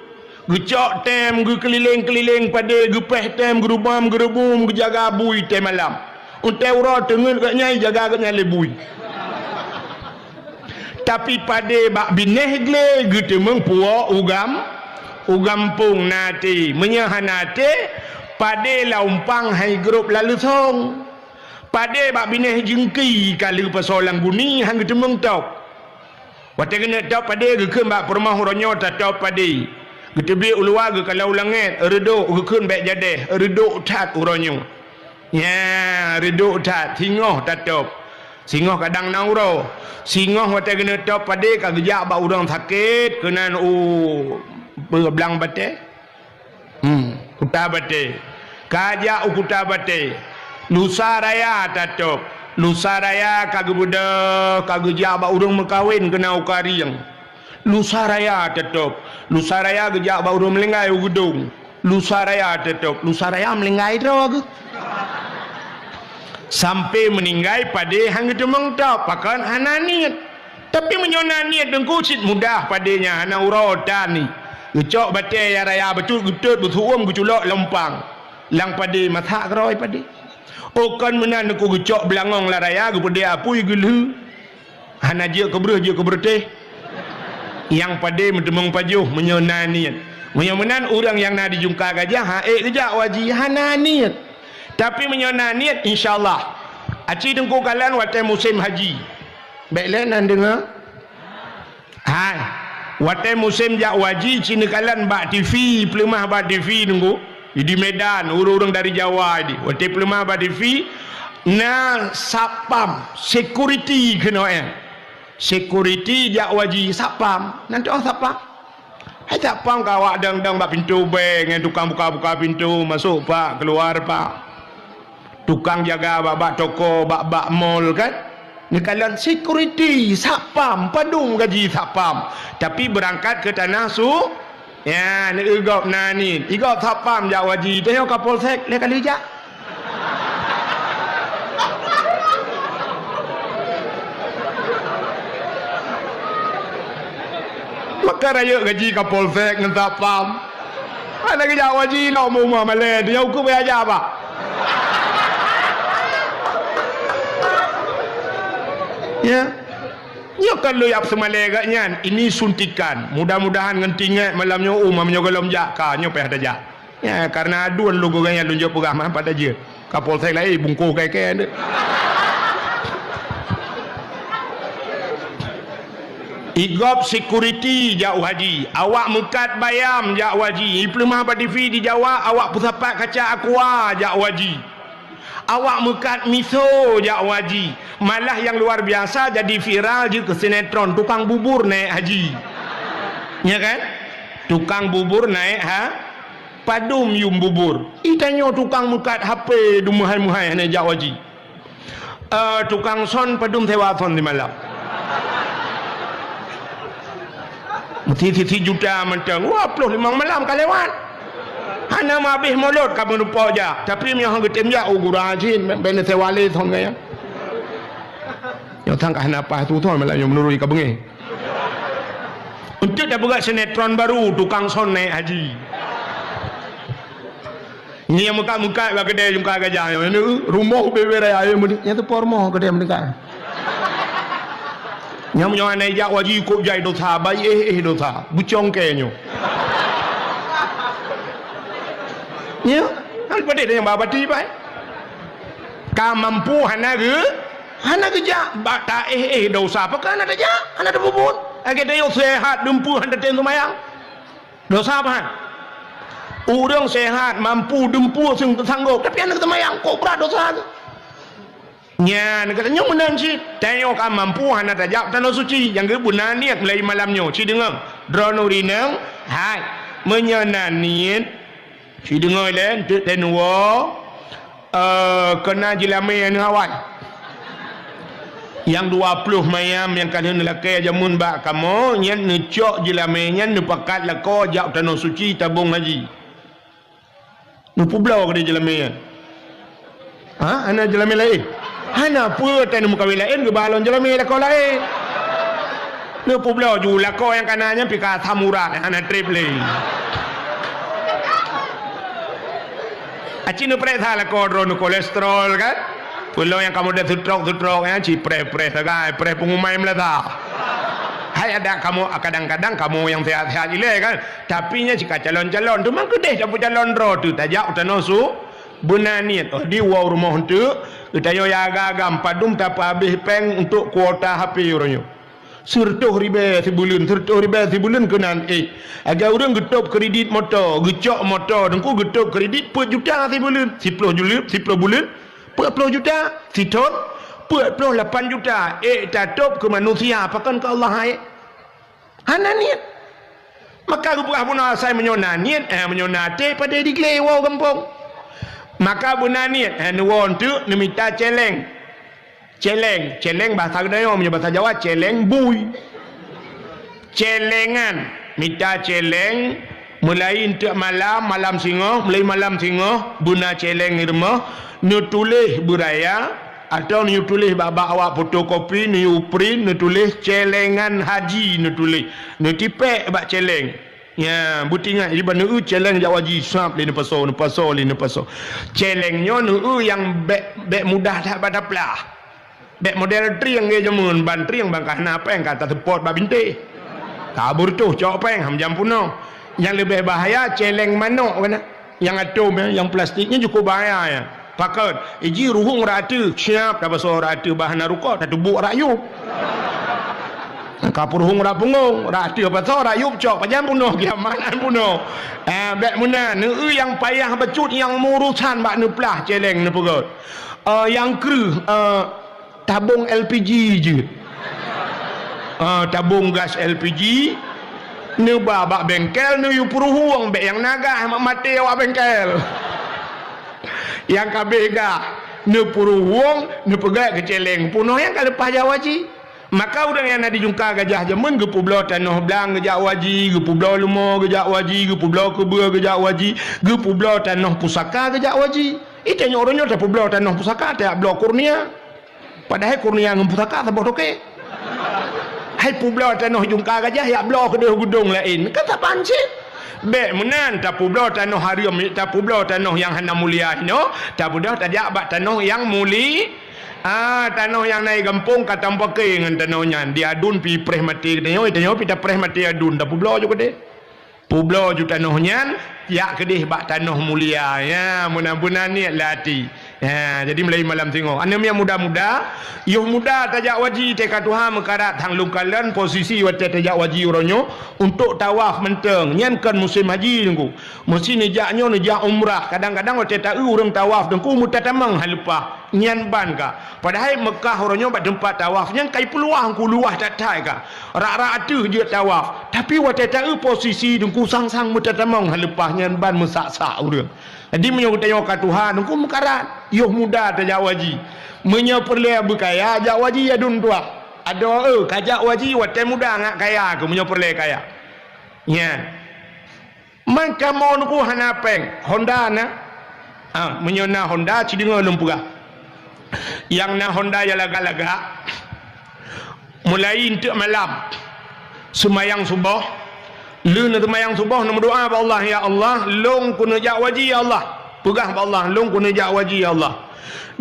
gecok tem ge keliling-keliling pade gepeh tem gerubam gerebum gejaga bui tem malam utai ura tengen kat nyai jaga kat nyai lebui tapi pade bak bineh gle gitu mengpuak ugampung nate menyahanate pade laumpang hai grup lalu song pade bak bineh jengki kali pasolang guni hang gitu mengtok wate kena tok pade gekeun bak permah ronyo ta tok pade gitu bi ulwa ge kalau langit reduk gekeun bek jadeh reduk tat uronyo ya reduk tat singoh tatop singoh kadang nauro singoh wate kena top pade ka gejak ba urang sakit kenan belang bate kuta bate kaja ukuta bate lusa raya tatop lusa raya ka gebuda ka gejak ba urang mekawin kena ukariang lusa raya tatop lusa raya gejak ba urang melengai ugudung lusa raya tatop lusa raya melengai ro sampai meninggal pada hang itu mengtap pakan hananiat tapi menyona niat dengku sit mudah padanya hana urodan ni gecok batai ya raya betul getut betuum geculok lempang lang pada mathak roi pada okan menan ku gecok belangong la raya gepede apui gelu hana je kebreh je keberteh yang pada mentemung pajuh menyona niat menan orang yang nak dijungka gajah hae gejak wajib hananiat tapi menyona niat insyaallah aci dengku kalian watai musim haji baiklah nan dengar hai watai musim jak waji cina kalian bak TV pelemah bak TV dengku di Medan urang-urang dari Jawa di watai pelemah bak TV na sapam security kena security jak waji sapam nanti orang sapam hai sapam kawak dang-dang bak pintu bank dengan tukang buka-buka pintu masuk pak keluar pak tukang jaga bak toko bak mall kan ni kalian security sapam padung gaji sapam tapi berangkat ke tanah su ya ni igop ni igop sapam jak waji tanya kapolsek le kali jak maka raya gaji kapolsek dengan sapam ada kerja waji nak rumah malah dia hukum aja apa ya ya kalau yang semalai agaknya ini suntikan mudah-mudahan ngentingat malamnya umamnya golom jaka nyo peh ada jak ya karena aduan lu gorengnya lunjuk peramah pada je kapolsek lain bungkuh kai-kai ada igop security jak waji awak mekat bayam jak waji iplemah pada TV di Jawa awak pusapat kaca aqua jak waji awak mekat miso jak waji malah yang luar biasa jadi viral je ke sinetron tukang bubur naik haji ya kan tukang bubur naik padum yum bubur itanya tukang mekat HP dumahai-muhai naik jak waji tukang son padum sewa son di malam mesti juta mentang 25 malam kalewat hana mabih mulut kamu lupa je tapi yang getem je gurajin ben sewale thon gaya yang tangkah napa tu thon malah yang menurut ka bengi untuk dah buat sinetron baru tukang son naik haji ni yang muka-muka bagi kedai jumpa gajah yang rumah bebe raya yang tu pormo kedai mereka yang punya anak jak wajib ikut jai dosa baik dosa bucong kenyo ya hal pada yang babati baik ka mampu hana ke jak bata dosa apa kan ada jak ada bubun age dia sehat dempu handa ten sumayang dosa apa orang sehat mampu dempu sanggup tapi anak sumayang kok berat dosa nya katanya menang si tanya kan mampu hana tajak tanah suci yang ke bunan niat mulai malamnya si dengar dronurinang hai menyenan niat si dengar len tenwa kena jilame yang awal yang 20 mayam yang kalian lelaki jamun bak kamu yang necok jilame yang nepakat lako jak tanah suci tabung haji nupu blau ke jilame ana jilame lain hana apa tan muka wilain ke balon jelami lako lain ne publo ju lako yang kanannya pika samurai hana triple aci ne pre tha lako drone kolesterol kan pulau yang kamu dah tutrok ya ci pre sagai pre pengumai melata hai ada kamu kadang-kadang kamu yang sehat-sehat ile kan tapi nya jika calon-calon tu mang kedeh dapat calon ro tu tajak utanosu bunaniat di wow rumah tu utayo ya agam padum tak habis peng untuk kuota HP orangnya sertuh ribe sebulan kenan agak orang getup kredit motor gecok motor dengku getup kredit per juta sebulan 10 bulan 40 juta sitot 48 juta tatup ke manusia apakan ke Allah hai hana niat maka rupanya pun saya menyona niat menyonate pada diklei wow kampung maka bunaniat nuwon tu nemita celeng bahasa Kedayo punya bahasa Jawa celeng bui celengan mita celeng mulai untuk malam singoh mulai malam singoh buna celeng irma nu tulis buraya atau nu tulis baba awak fotokopi nu print nu tulis celengan haji nu tulis nu tipek bak celeng ya butinga iban nu celeng jak waji sap le paso celengnya nu yang bek mudah dah pada plah bek model triang ge jamun ban triang bangkah napeng kata support ba binte kabur tu cok peng ham jam puno yang lebih bahaya celeng manok kan yang atom yang plastiknya cukup bahaya ya pakat iji ruhung ratu siap dah paso ratu bahan ruko tak tubuk rayu kapur hung ra pungung ra tiu pa so ra yup cok pa jam puno kiaman puno bek muna nu yang payah becut yang murusan bak nu plah celeng nu pegot yang kru tabung LPG je tabung gas LPG ni babak bengkel ni yu puruhuang be yang naga mak mati awak bengkel yang kabega ni puruhuang ni pegat ke celeng punoh yang kalau lepas jawaji maka orang yang ada jungka gajah jemen gepu belau tanah belang gejak waji gepu belau lemah gejak waji gepu belau kebua gejak waji gepu belau tanah pusaka gejak waji itu yang orangnya tak belau tanah pusaka tak belau kurnia padahal kurnia dengan pusaka tak bodoh ke hai publau tanah jungka gajah ya belau ke gudung lain kan tak pancit be menan tak publau tanah harium tak publau tanah yang hana mulia no tak publau tak jabat tanah yang muli tanah yang naik gampung kata pakai dengan tanahnya diadun pi preh mati tanah pi preh mati adun tak publau juga deh publau ju tanahnya ya kedih bak tanah mulia ya mudah-mudahan ni lati jadi mulai malam tengok anda yang muda-muda yuh muda tajak waji teka Tuhan mekarat hang lungkalan posisi wate tajak waji uronyo untuk tawaf menteng nyan kan musim haji dengku mesti nejaknyo nejak umrah kadang-kadang wate tak urang tawaf dengku mutatamang halupa nyan ban ka padahal Mekah uronyo bak tempat tawaf nyan kai peluang ku luah tak tai ka rak-rak atuh je tawaf tapi wate tak posisi dengku sang-sang mutatamang halupa nyan ban mesak-sak urang jadi menyokut tengok ke Tuhan aku mekarat yuh muda tajak waji menyoperle berkaya ajak waji adun tua ada kajak waji wate muda ngak kaya aku menyoperle kaya nya maka mau nuku hanapeng Honda na menyona Honda cidenga lempura yang na Honda ya laga-laga mulai untuk malam semayang subuh lu nak semayang subuh nak berdoa pada Allah ya Allah long ku nejak waji ya Allah pegah pada Allah long ku nejak waji ya Allah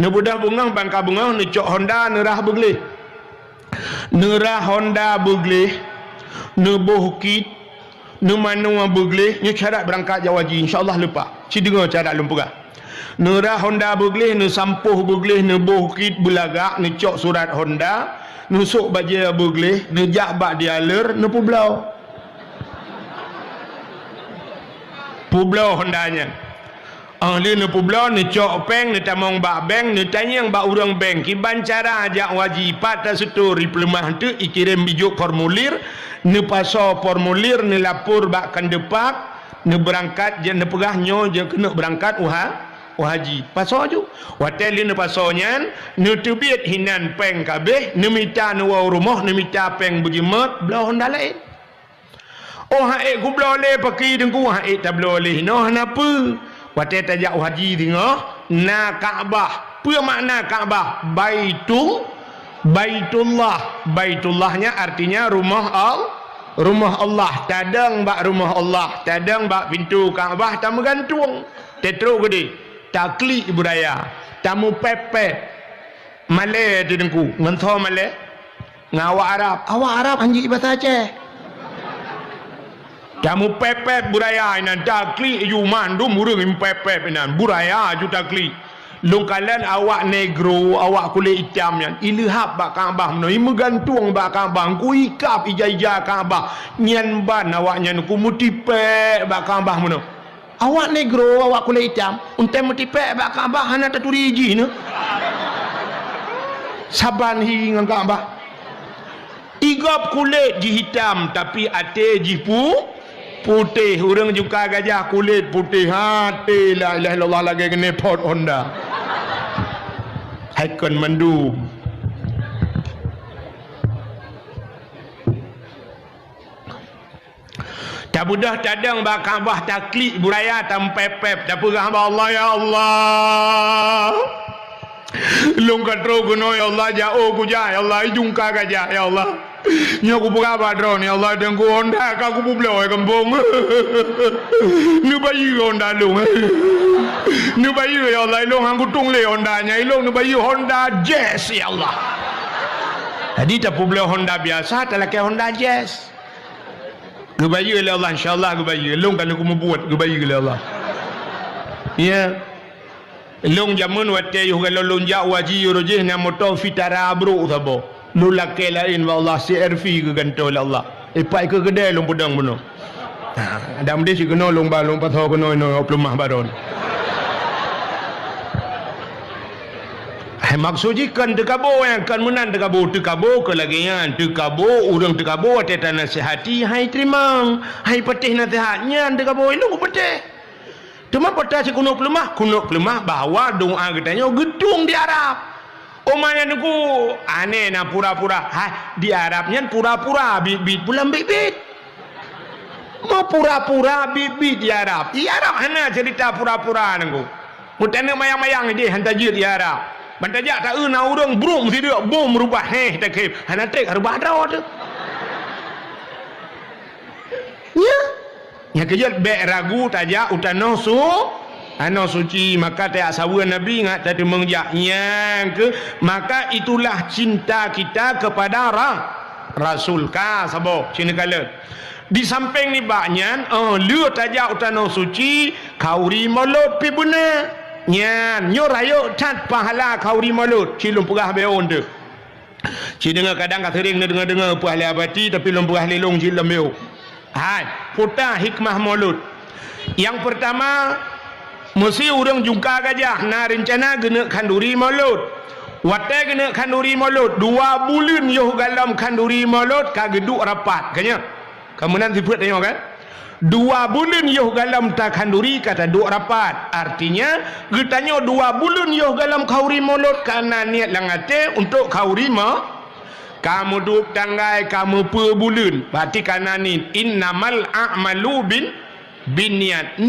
ni budah bungang bangka bungang ni cok Honda nerah beglih nerah Honda beglih ni bohkit ni manua beglih ni syarat berangkat jawaji insyaallah lupa si dengar syarat lumpura nerah Honda beglih ni sampuh beglih ni bohkit belagak ni cok surat Honda nusuk baja beglih ni jak bak dialer ni publau publau Hondanya dia ni publau ni cok peng ni tamong bak bank ni tanya bak urang bank kiban cara ajak wajibat tak setur pelemah tu ikirim bijuk formulir ni pasal formulir ni lapor bak kan depak ni berangkat je ni pegahnya je kena berangkat haji pasal ju hotel ni pasalnya ni tebit hinan peng kabeh ni minta ni wau rumah ni minta peng begimat belau Honda lain haik ku boleh pakai dengku haik tak boleh no kenapa wate tajak haji tengok na Kaabah apa makna Kaabah baitullahnya artinya rumah Allah tadang bak rumah Allah tadang bak pintu Kaabah tak bergantung tetruk gede taklik budaya tamu pepet Malay tu dengku ngentho Malay ngawak Arab anjing bahasa Aceh kamu pepet buraya inan takli ju mandum urang pepet inan buraya ju takli lungkalan awak negro awak kulit hitam yang ilhab bak Kaabah meno megantung bak Kaabah ku ikap ija-ija Kaabah nyan ban awak nyan ku mutipe bak Kaabah meno awak negro awak kulit hitam unte mutipe bak Kaabah hana taturi iji ne saban hi ngan Kaabah igap kulit ji hitam tapi ate ji putih orang juga gajah kulit putih hati la ilaha illallah lagi kena pot Honda haikon mandu tak mudah tadang bak Kaabah taklik buraya tampepep tak pegah Allah ya Allah long katro kuno ya Allah jauh ku ja ya Allah jungka gajah ya Allah nya ku berapa drone ya Allah dengku Honda ka ku bublo e kampung nu bayi Honda long nu bayi ya Allah long hang kutung le Honda nya long nu bayi Honda Jazz ya Allah jadi tak bublo Honda biasa tak laki Honda Jazz ku bayi le Allah insyaallah ku bayi long kalau ku membuat ku bayi le Allah ya long jamun wate yo kalau lonjak waji rojeh na motor fitara bro sabo lu laki lain wallah CRV ke gantol Allah ipai ke gede long pedang beno dam dia si kena long balong patho kena no plumah baron Maksudnya kan tekabo yang kan menan tekabo ke lagi yang tekabo urang tekabo teta nasihati hai terima hai patih nasihatnya tekabo itu patih cuma patah si kuno pelemah bahawa doa katanya gedung di Arab omanya nuku aneh na pura-pura di Arabnya pura-pura bibit bulan bibit mau pura-pura bibit di Arab hana cerita pura-pura nunggu mutane mayang-mayang dia hantajir di Arab bantajak tak na urang brum si dia bom merubah tak kep hana tek rubah dah tu ya kejat be ragu tajak utano ano suci maka tak sawan nabi ngat tadi mengjak ke maka itulah cinta kita kepada rasul ka sabo cina kala di samping ni baknyan lu tajak utano suci kauri molot pi buna nyan nyorayo tat pahala kauri mulut cilum pegah beon tu ci dengar kadang kat sering dengar pahala abadi tapi lum pegah lelong cilum beo hai puta hikmah mulut yang pertama mesti urang jungka gajah na rencana gena kanduri mulut watai gena kanduri mulut 2 bulan yo galam kanduri mulut kageduk rapat kanya kamu nanti buat tengok kan 2 bulan yoh galam tak kanduri kata duk rapat artinya getanya 2 bulan yoh galam kauri mulut karena niat langate untuk kauri kamu duk tanggai kamu per bulan berarti karena ni innamal a'malu bin niat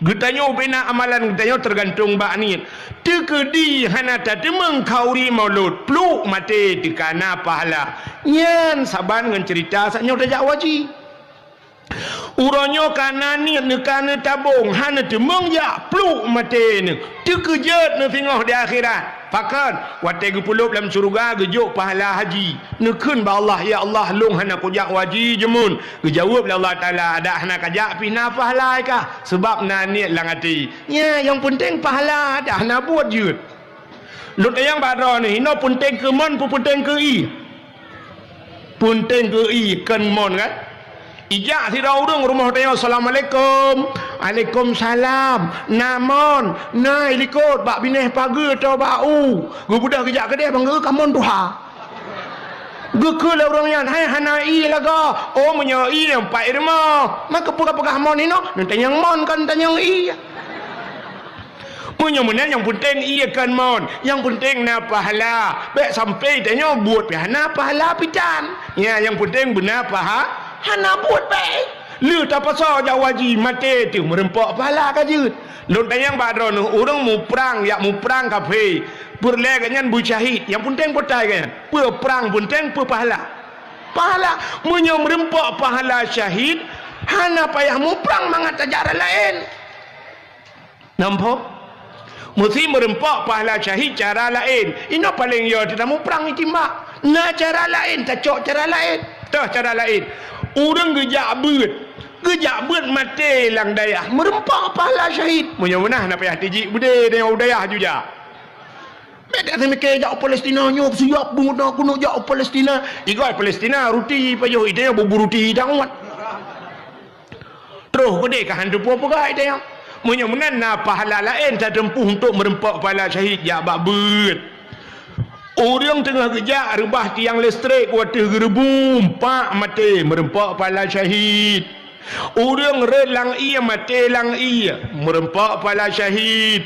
getanya bina amalan getanya tergantung bak niat tekedi hana tadi mengkauri mulut pluk mati dikana pahala nyan saban dengan cerita saknya udah waji uronyo kana ni nekana tabung hana temong ya pluk mate ni tekejat ne tengok di akhirat pakan wate gepulup dalam surga gejuk pahala haji nekun ba Allah ya Allah long hana kujak waji jemun gejawab Allah taala ada hana kajak pina pahala ka sebab na niat lang ati ya yang penting pahala dah hana buat je lut yang badro ni no penting ke mon penting ke i penting ke i kan mon kan ijak si urang rumah dia assalamualaikum waalaikumsalam namon nai likut bak bineh pagi atau bau gu budak kejak ke dia bangga kamon tuha gu ke la urang yan hai hanai laga oh menyai yang pai rumah maka pegah mon ino nanti yang mon kan tanyang i punya mana yang penting iya kan mon yang penting na pahala baik sampai tanya buat pihana pahala pitan ya yang penting benar pahala hana buat baik lu tak pasal jawaji mati tu merempak pahala kaje lu tayang badron orang mu perang kafe berlegannya bu syahid yang penting potai kan perang penting pahala munyo merempak pahala syahid hana payah mu perang mangat ajaran lain nampak mesti merempak pahala syahid cara lain ini paling yo tidak mu perang itimbak na cara lain tak cok cara lain tah cara lain orang gejak beut mati lang dayah merempak pahala syahid munyah-munyah nak payah tijik bude dengan udayah juga mereka semikir jak Palestina nyok siap bunuh kuno jak Palestina igoi Palestina ruti payah ide bubur ruti dangwat terus gede ka hantu apa gai dia munyah-munyah na pahala lain tak tempuh untuk merempak pahala syahid jak bak beut orang tengah kejak rebah tiang listrik water gerebum pak mati merempak pahala syahid orang relang ia mati lang ia merempak pahala syahid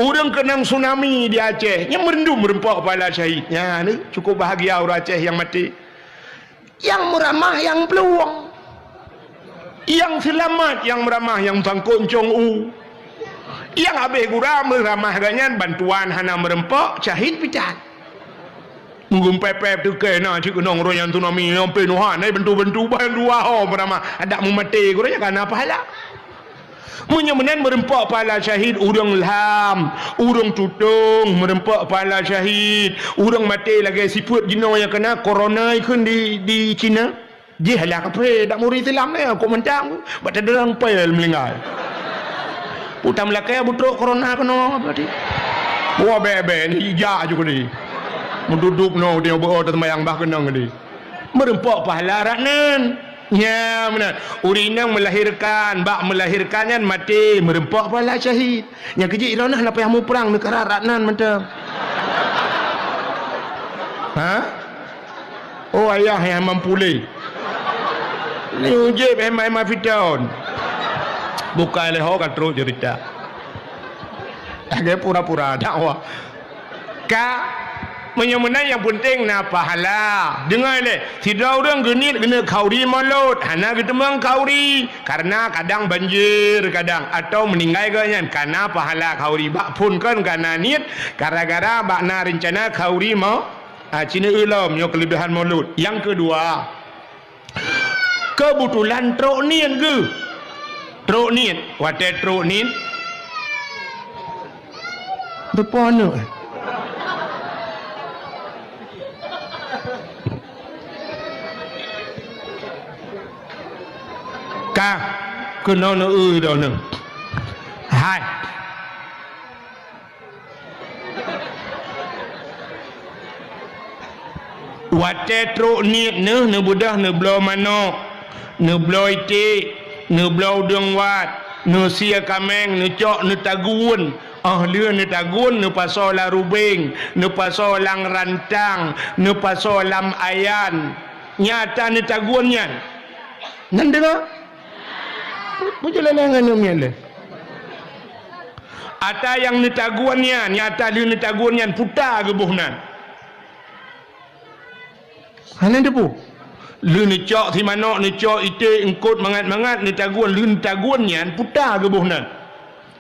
orang kenang tsunami di Aceh yang merendu merempak pahala syahid ya ni cukup bahagia orang Aceh yang mati yang meramah yang peluang yang selamat yang meramah yang bangkut cong yang habis gura meramah ganyan bantuan hana merempak syahid pitan mungkin pepep tu kena cik nong royan tsunami sampai nuhan ai bentu-bentu bahan dua ho pertama ada mu mati kuranya kana pahala munyo menen merempak pahala syahid urang lam urang tutung merempak pahala syahid urang mati lagi siput jino yang kena corona ikun di Cina je halak apa dak muri Islam ni aku mentang bat derang pel melinggal putam lakai butruk corona kena berarti buah bebe ni ija juga ni menduduk no dia berada temayang bah kenang ni merempak pahala raknan ya benar urinang melahirkan bak melahirkannya mati merempak pahala syahid yang kejik iranah lah payah mu perang negara raknan macam Ha? Oh ayah yang mempulih. Ni ujib emai fitaun. Bukan leho kan terus cerita. Agak pura-pura dakwah. Menyemenang yang penting na pahala. Dengar le, tidak orang genit kena kauri malut. Hana kita memang kauri karena kadang banjir kadang atau meninggal kan karena pahala kauri bak pun kan karena niat gara-gara bak na rencana kauri mau Cina ulam yang kelebihan malut. Yang kedua, kebetulan truk niat ke? Truk niat, wadah truk niat. Depan tu. Ka kena no dah no. Hai. Wate truk ni ne budah ne blow manok, ne blow itik, ne blow dong wat, ne sia kameng, ne cok ne tagun. Dia ne tagun, ne pasal la rubing, ne pasal lang rantang, ne pasal lam ayan. Nyata ne tagunnya. Nan dengar? Berjalan dengan nomor le. Ata yang ne tagunnya, nyata dia ne tagunnya putar ke buhnan. Hana depu. Lu ni cok si manok ni cok ite engkut mangat-mangat ni tagun lu ni tagun nyan putar ke buhnan.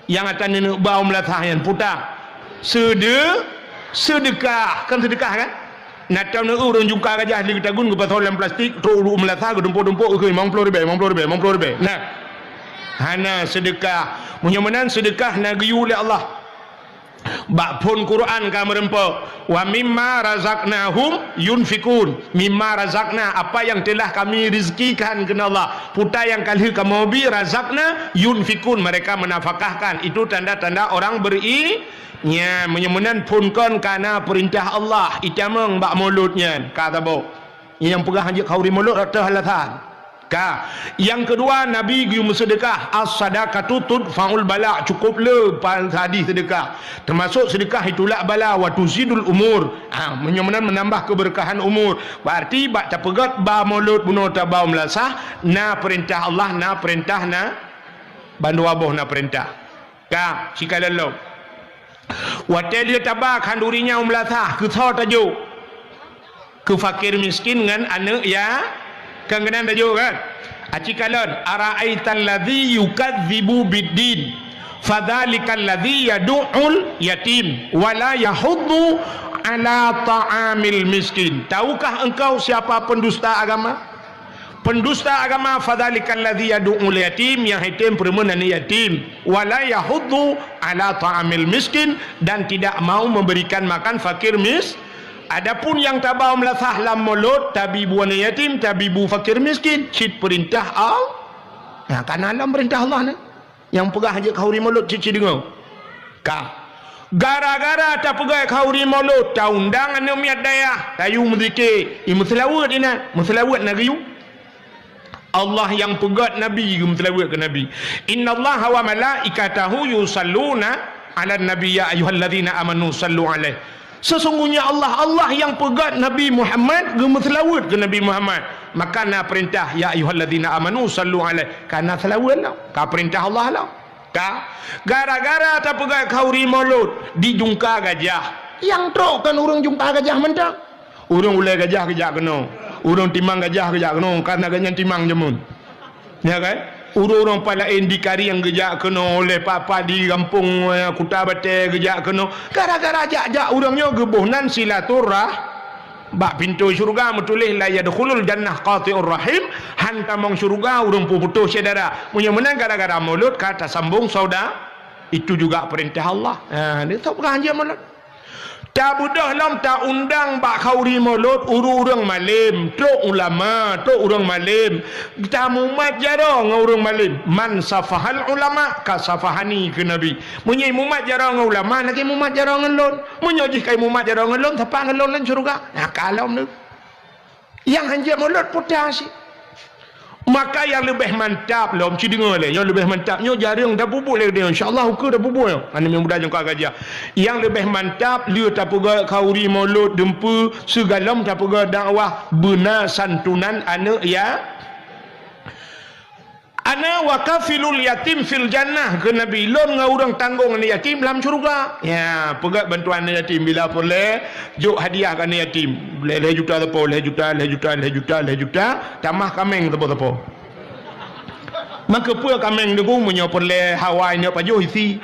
Yang akan ni bau melatah yan putar. Sedekah kan sedekah kan? Nak tahu ni urang jungka gajah li tagun ke pasal dalam plastik truk lu melatah ke dempuk-dempuk ke 50 ribu. Nah. Hana sedekah. Munyamanan sedekah nagiyu oleh Allah. Bak pun Quran ka merempa wa mimma razaqnahum yunfikun. Mimma razaqna, apa yang telah kami rezekikan kena Allah. Puta yang kali kamu bi razaqna yunfikun, mereka menafkahkan. Itu tanda-tanda orang berinya. Menyemenan pun kan karena perintah Allah. Itamang bak mulutnya kata bo. Yang pegah hajat kauri mulut atau halatan. Yang kedua, Nabi gium sedekah. As-sadaqatu tudfa'ul bala. Cukup le hadis sedekah. Termasuk sedekah itulah bala wa tuzidul umur. Menyemenan menambah keberkahan umur. Berarti bak tapegat ba mulut bunuh tabau melasah na perintah Allah na perintah na bandu aboh na perintah. Sikalalau. Watel dia tabak handurinya melasah ke thau tajuk. Ke fakir miskin dengan anak ya kangenan tajuk kan. Acikalon ara'aital ladzi yukadzibu biddin fadzalikal ladzi yad'ul yatim wala yahuddu ala ta'amil miskin. Tahukah engkau siapa pendusta agama? Pendusta agama fadzalikal ladzi yad'ul yatim, yang yatim perempuan yatim, wala yahuddu ala ta'amil miskin, dan tidak mau memberikan makan fakir miskin. Adapun yang tabau melasah lam mulut tabibu anak yatim, tabibu fakir miskin, cit perintah Allah. Nah, karena alam perintah Allah ni. Yang pegah aja kauri mulut cici dengar. Gara-gara tak pegah kauri mulut, tak undang anak miat daya, tayu menzikir. Ini selawat ini, selawat nagiyu. Allah yang pegat Nabi, selawat ke Nabi. Inna Allah wa malaikatahu yusalluna ala nabi ya ayyuhalladzina amanu sallu alaihi. Sesungguhnya Allah yang pegat Nabi Muhammad gemeselawat ke Nabi Muhammad. Maka na perintah ya ayyuhalladzina amanu sallu alaihi, karena selawat lah ka perintah Allah lah. Gara-gara tak pegat kauri mulut dijungka gajah. Yang truk kan urang jungka gajah mentang. Urang ulai gajah kejak kena. Urang timang gajah kejak kena karena gajah timang jemun. Ya kan? Urang palain di kari yang gejak kena oleh papa di kampung Kuta Bate gejak kena gara-gara jak-jak urangnya gebuhnan silaturah bak pintu syurga metulih la yadkhulul jannah qati'ur rahim, hantamong syurga urang putus saudara. Punya menang gara-gara mulut kata sambung saudara. Itu juga perintah Allah. Dia tak pernah aja mulut. Tak budah lam tak undang bak kauri mulut urang malim, tok ulama, tok urang malim. Kita mumat jarang urang malim. Man safahal ulama ka safahani ke Nabi. Munyai mumat jarang ulama lagi mumat jarang ngelon. Munyai kai mumat jarang ngelon tapak ngelon lan syurga. Nah kalau ni yang hanja mulut putas. Maka yang lebih mantap lah, mesti dengar lah. Yang lebih mantapnya jaring dah bubuk lagi dia. InsyaAllah hukum dah bubuk. Ini yang mudah jangka gajah. Yang lebih mantap, dia tak pergi kauri mulut, dempu, segalam tak pergi dakwah, benar santunan anak ya. Ana wa kafilul yatim fil jannah ke Nabi lon ngau orang tanggung anak yatim dalam syurga. Ya, pegat bantuan anak yatim bila boleh juk hadiah kan anak yatim. Boleh juta tepo, juta, tamah kameng tepo. Maka pua kameng deku menyo boleh Hawaii nya pajo isi.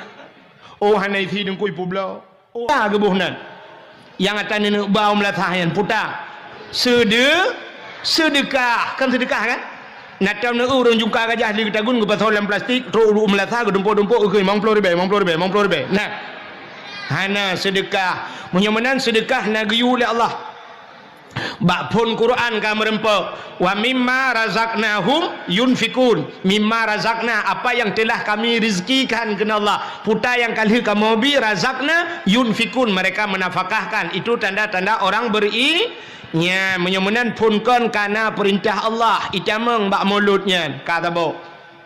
Oh hanai isi dengku ipu blau. Oh ke buhnan. Yang atan ni bau melatah yang putar. Sedekah, kan sedekah kan? Natam na urang jungka gajah di tagun ke pasolan plastik ro melatah ke dompo-dompo ke 50 ribu. Nah. Hana sedekah. Munyamanan sedekah na geyu oleh Allah. Bak pun Quran ka merempok. Wa mimma razaqnahum yunfikun. Mimma razaqna, apa yang telah kami rizkikan kena Allah. Puta yang kali kamu bi razaqna yunfikun, mereka menafkahkan. Itu tanda-tanda orang nya menyemenan punkan karena perintah Allah itameng bak mulutnya kata bo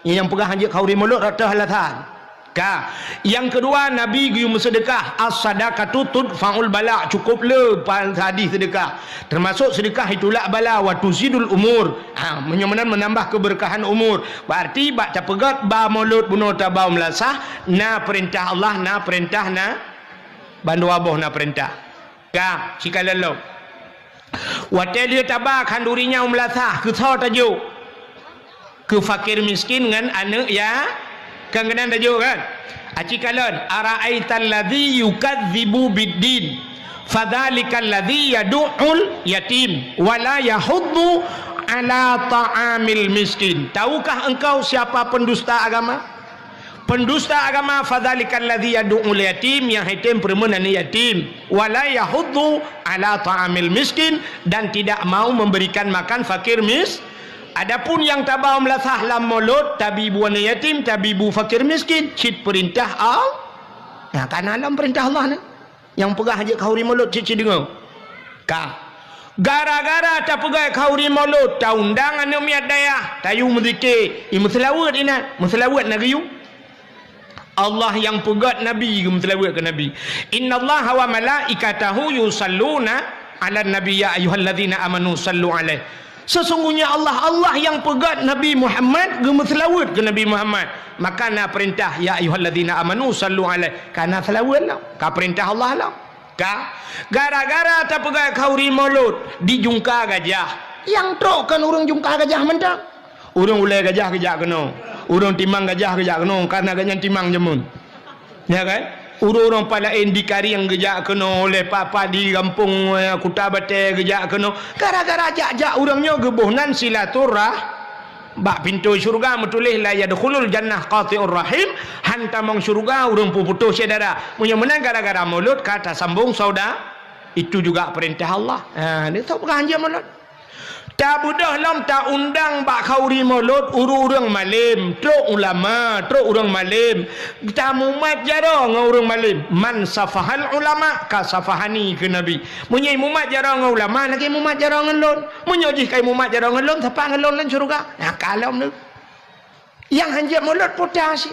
yang pegah hanjik kauri mulut ratah latan ka. Yang kedua Nabi gium sedekah, as-sadaqatu tudfa'ul bala, cukup le hadis sedekah, termasuk sedekah itulah bala wa tuzidul umur, menyemenan menambah keberkahan umur. Berarti bak tapegat ba mulut bunuh tabau melasah na perintah Allah, na perintah na bandu aboh na perintah ka sikalalo. Watel dia tabak handurinya umlatah ke thau tajuk ke fakir miskin dengan anak ya kan kenan tajuk kan acikalon ara'aital ladzi yukadzibu biddin fadzalikal ladzi yad'ul yatim wala yahuddu ala ta'amil miskin. Tahukah engkau siapa pendusta agama? Pendusta agama fadzalikal ladzi yad'ul yatim, yang yatim perempuan yatim, wala yahuddu ala ta'amil miskin, dan tidak mau memberikan makan fakir Adapun yang tabau melasah lam mulut tabibu anak yatim, tabibu fakir miskin, cit perintah Allah. Nah, kan alam perintah Allah ni. Yang pegah aja kauri mulut cit dengar. Gara-gara tak pegah kauri mulut, ta undang anak miat daya, tayu menzikir, muslawat ina, muslawat nagayu. Allah yang pegat Nabi ke Nabi. Innallaha wa malaikatahu yusalluna 'alan nabi ya ayyuhalladzina amanu sallu 'alaihi. Sesungguhnya Allah yang pegat Nabi Muhammad selawat ke Nabi Muhammad. Maka na perintah ya ayyuhalladzina amanu sallu 'alaihi. Kana selawat lah. Ka perintah Allah lah. Ka gara-gara tak pegat kauri mulut dijungka gajah. Yang trok kan orang jungka gajah mentang. Orang ulai gajah kejak kena. Urang timang gajah kejak kena karena gajah timang jemun. Ya kan? Urang palain di kari yang gejak kena oleh papa di kampung Kuta Bate gejak kena. Gara-gara ajak-ajak urangnya gebuhnan silaturah. Bak pintu syurga metulih la yadkhulul jannah qati'ur rahim, hantamong syurga urang puputus saudara. Punya menang gara-gara mulut kata sambung saudara. Itu juga perintah Allah. Dia tahu penganjam mulut. Tak budah lam tak undang bak kauri mulut urang malim, truk ulama, truk urang malim. Tak mumat jara ngau urang malim. Man safahal ulama ka safahani ke Nabi. Munyai mumat jara ngau ulama lagi mumat jara ngelon. Munyojih kai mumat jara ngelon siapa ngelon lan syurga. Nah kalau nu. Yang hanjak mulut putas.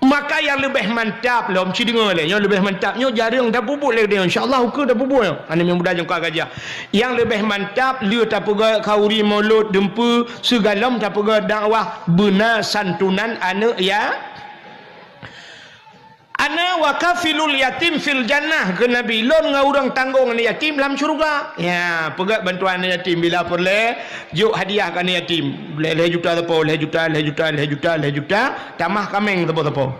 Maka yang lebih mantap lah, mesti dengar lah. Yang lebih mantapnya jaring dah bubuk lagi dia. InsyaAllah hukum dah bubuk. Ini yang mudah jangka gajah. Yang lebih mantap, dia tak pergi kauri mulut, dempu, segalam tak pergi dakwah, benar santunan anak ya. Ana wa kafilul yatim fil jannah ke Nabi lon ngau orang tanggung anak yatim dalam syurga. Ya, pegat bantuan anak yatim bila boleh juk hadiah kan anak yatim. Boleh juta tepo, juta, tamah kameng tepo.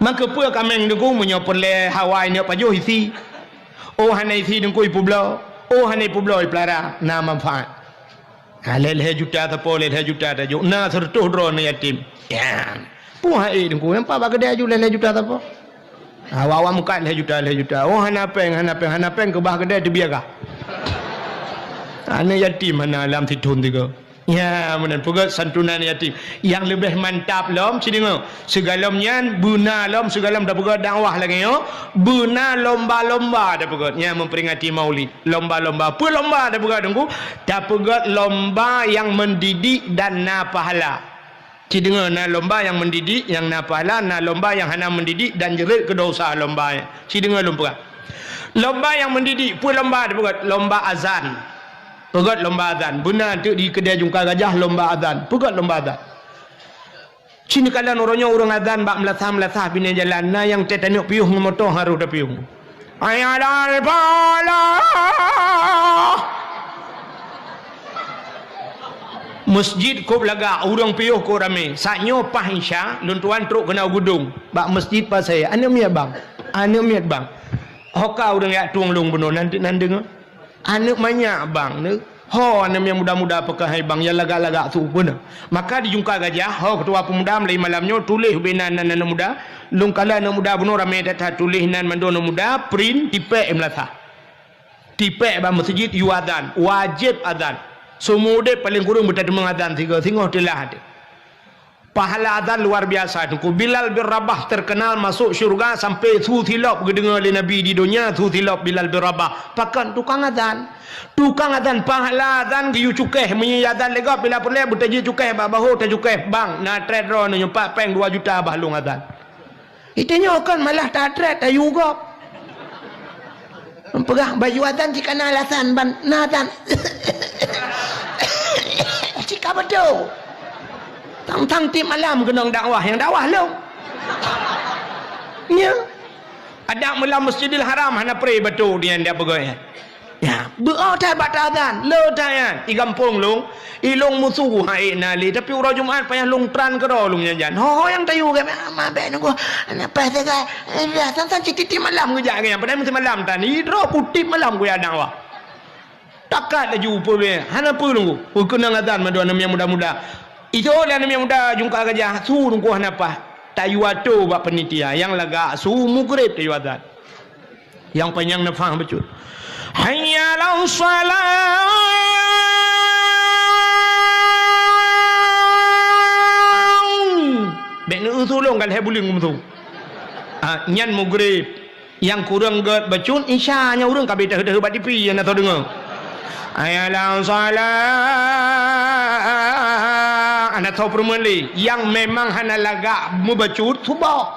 Maka pua kameng deku menyo boleh Hawaii nya pajo isi. Oh hanai isi dengku ipu blau. Oh hanai ipu blau pelara na manfaat. Leleh juta tepo, juta tajuk. Na sertuh dro anak yatim. Ya. Puah dengku nampak bak kedai ju leh juta apa? Awak muka leh juta. Oh hanapeng ke bah kedai tu biarkah. Anak yatim mana alam titun tiga. Ya, benar. Pegat santunan yatim. Yang lebih mantap lom, si dengar. Segalamnya buna lom, segalam dah pegat dakwah lagi yo. Buna lomba-lomba dah pegat. Yang memperingati Maulid. Lomba-lomba. Apa lomba dah pegat dengku? Dah pegat lomba yang mendidik dan na pahala. Si dengar, na lomba yang mendidik, yang na pahala, na lomba yang hana mendidik dan jerit ke dosa lomba. Si dengar lomba. Lomba yang mendidik, apa lomba dah pegat? Lomba azan. Pegat lomba azan. Benar tu di kedai jungkar gajah lomba azan. Pegat lomba azan. Sini kalian orangnya orang azan bak melasah-melasah bina jalan. Nah yang tetanuk piuh ngemotor haru dah piuh. Ayadal pala. Masjid kau belaga orang piuh kau ramai. Saatnya pah insya luntuan truk kena gudung. Bak masjid pas saya. Ane miat bang. Ane miat bang. Hoka orang yak tuang long benar nanti dengar. Anak banyak bang ni. Ho anak yang muda-muda pakai bang yang lagak-lagak tu pun. Maka di jungkar gajah, ho ketua pemuda mulai malamnya tulis benan anak muda. Lung kala anak muda benar ramai datang tulis nan mando anak muda print tipek melatah. Tipek bang masjid yu azan, wajib azan. Semua dia paling kurang bertemu mengazan 3 tengok telah ada. Pahala azan luar biasa tu. Bilal bin Rabah terkenal masuk syurga sampai tu tilap dengar oleh Nabi di dunia. Tu tilap Bilal bin Rabah. Pakan tukang azan. Tukang azan pahala azan giyu cukeh menyi azan lega bila perle bertaji cukeh bahu ta cukeh bang na trade ro nu nyumpak peng 2 juta bahlung azan. Itanya kan malah tak trade ayu gop. Pegang baju azan jika na alasan ban na azan. Jika betul. Tang-tang tim malam kena dakwah yang dakwah lo. Ya. Ada mula Masjidil Haram hana pray betul dia ndak pegai. Ya, doa tak batazan, lo tayan. I kampung long, ilong musuh hai nali tapi urang Jumaat payah long tran ke long janjan. Ho yang tayu ke ma be nunggu. Ana pas ke san-san citi malam ke jak ke pada mesti malam tani ro putih malam ku ya dakwah. Takat laju pun hana pu nunggu. Kena ngazan madu anak yang muda-muda. Itu oleh anak yang muda jungkar gajah su nunggu hanapa tayu atu bak penitia yang laga su mugrib tayu azan yang panjang nak faham betul. Hayya lau salat bek nu tolong kan he buling tu nyan mugrib yang kurang get bacun isya nya urang kabeh dah bat tipi yang tahu dengar. Hayya lau salat anak tahu permali yang memang hana lagak mubacut subah.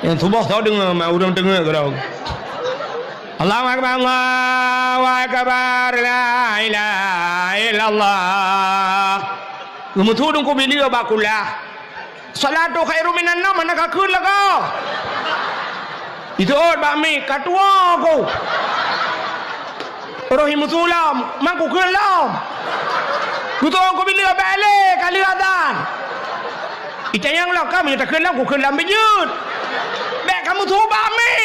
Yang subah tahu dengar mai urang dengar ke dah. Allahu akbar Allahu akbar la ilaha illallah. Mutu dong ko bili ba kula. Salatu khairu minan naum mana ka keun laga. Itu ba mi katua ko. Rohi mutulam mangku keun lam. Mutu ko bili ba balik kali adan. Itayang lah kami tak keun lam ko keun lam bejut. Bek kamu tu ba mi.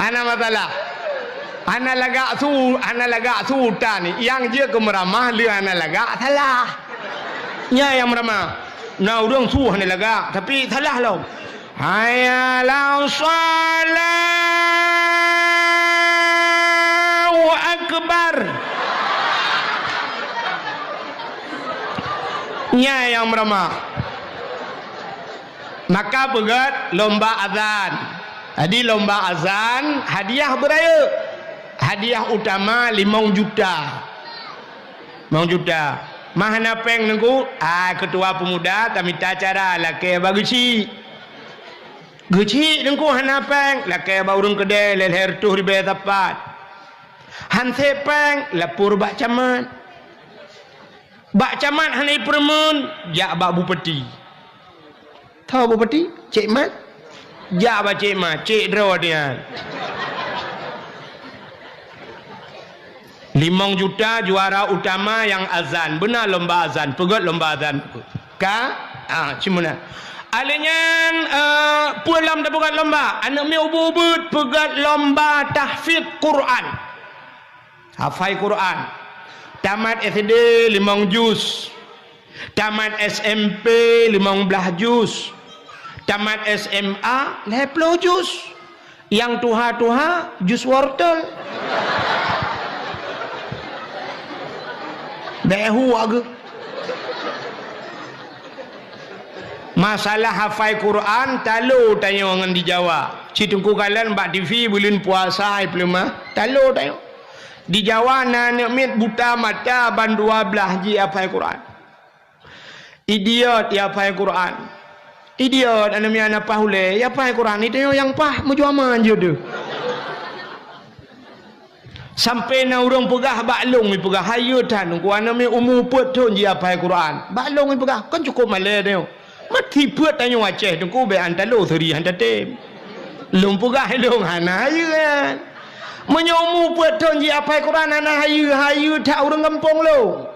Ana masalah. Ana lagak su tani yang dia ke meramah dia ana lagak salah. Nya yang meramah. Nah urang su ana lagak tapi salah lo. Hayya lau Allahu akbar. Nya yang meramah. Maka pegat lomba azan. Jadi lomba azan hadiah beraya. Hadiah utama 5 juta. 5 juta. Mahana peng nengku ketua pemuda kami tak cara laki bagi ci. Geci nengku hana peng laki ba urang kedai leher tuh ribe tapat. Hanse peng lapur bak camat. Bak camat hanai permen jak bak bupati. Tahu bupati? Cik Mat? Jak bak Cik Mat, Cik draw dia. 5 juta juara utama yang azan. Benar lomba azan. Pegat lomba azan. Ka? Cuma alinyan pulang dah pegat lomba. Anak mi ubud pegat lomba tahfidz Quran. Hafai Quran. Tamat SD 5 juz. Tamat SMP 15 juz. Tamat SMA 10 juz. Yang tuha-tuha jus wortel. Behu aga. Masalah hafal Quran talu tanya orang di Jawa. Citungku kalian bak TV bulan puasa peluma. Talu tanya. Di Jawa nak mit buta mata ban 12 ji hafal Quran. Idiot ya hafal Quran. Idiot anda mi anak pahule ya hafal Quran itu yang pah mujuaman je tu. Sampai na urang pegah baklong mi pegah hayu tan ku ana mi umur put thon ji hafal Quran. Baklong mi pegah kan cukup male dia. Mati put tanya Aceh tu ku be antalo seri hantate. Lung pegah long hana hayu kan. Menyomu put thon ji hafal Quran ana hayu tak urang kampung lo.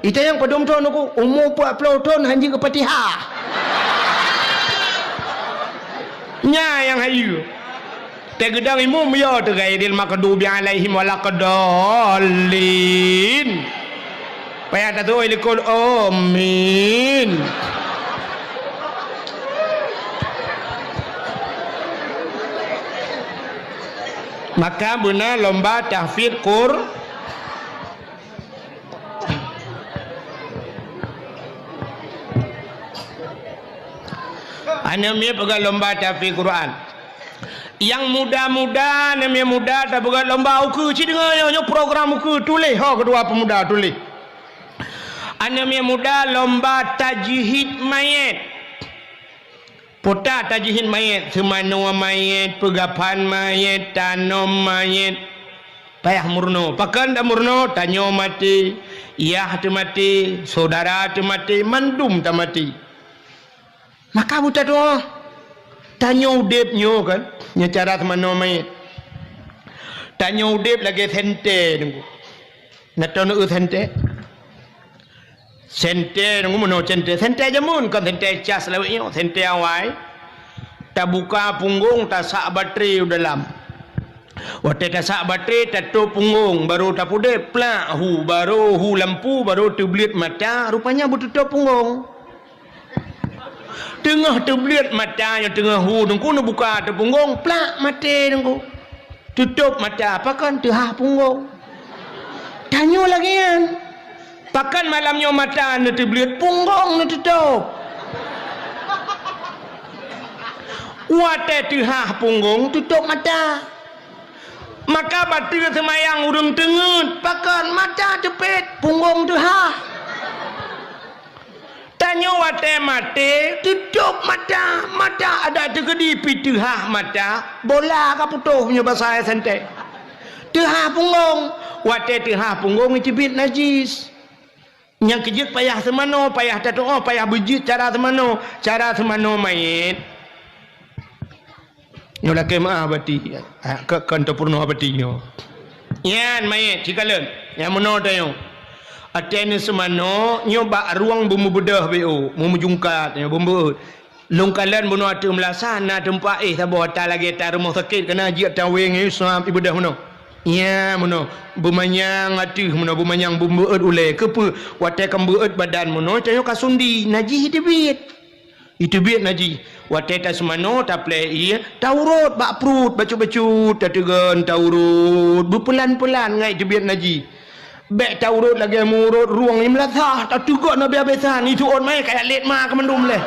Ita yang padom thon aku umur 40 thon hanji ke Fatihah. Nya yang hayu. Tegedang imum ya tegairil maqdubi alaihim walaqdallin. Payah tak tu ilikul amin. Maka benar lomba tahfidz Quran. Ana mi pegang lomba tahfidz Quran. Yang muda-muda namanya muda tak pegang lomba uku ci dengar nyo program uku tulis ha kedua pemuda tulis. Ana mi muda lomba tajhid mayit. Pota tajhid mayit, semano mayit, pegapan mayit, tanam mayit. Payah murno, pakan dah murno, tanyo mati, iyah tu mati, saudara tu mati, mandum tu mati. Maka buta tu tanyo udip nyo kan, nya cara semano mayit. Tanyo udip lagi sente nunggu. Natono sente. Sente nunggu mono sente jamun kan sente cas lawinyo sente awai tak buka punggung tak sak bateri dalam waktu tak sak bateri tak tu punggung baru tak pude plak hu baru hu lampu baru terbelit mata rupanya bertutup punggung tengah terbelit matanya tengah hu nunggu nak buka tu punggung plak mati nunggu tutup mata apa kan tehah punggung tanya lagi kan pakan malamnya mata nak terbelit punggung nak tutup. Wate tuhah punggung tutup mata. Maka batu semayang urung tengut pakan mata cepet punggung tuhah. Tanya wate mati tutup mata. Mata ada tegedi pi tuhah mata. Bola ka putuh punya bahasa sente. Tuhah punggung. Wate tuhah punggung cibit najis. Yang kejut payah semano, payah tak doa, payah bejut cara semano mayit. Nyo laki maaf bati, kantor purno bati nyo. Yan mayit, cikalan, yang mana tayo. Aten semano, nyo bak ruang bumbu bedah bo, bumbu jungkat, nyo bumbu. Lungkalan bunuh atu melasan, na tempat sabar tak lagi tak rumah sakit kena jiat tawing Islam ibadah mana. Ya mono bumanyang atuh mono bumanyang bumbeut ule kepe watai kambeut badan mono tayo kasundi najis itu biat najis watai ta semano ta play ia taurut bak prut bacu-bacu ta tegan taurut berpelan-pelan ngai itu biat najis bek taurut lagi murut ruang ni melatah ta tugok na biasa itu on mai kayak let ma ke mendum leh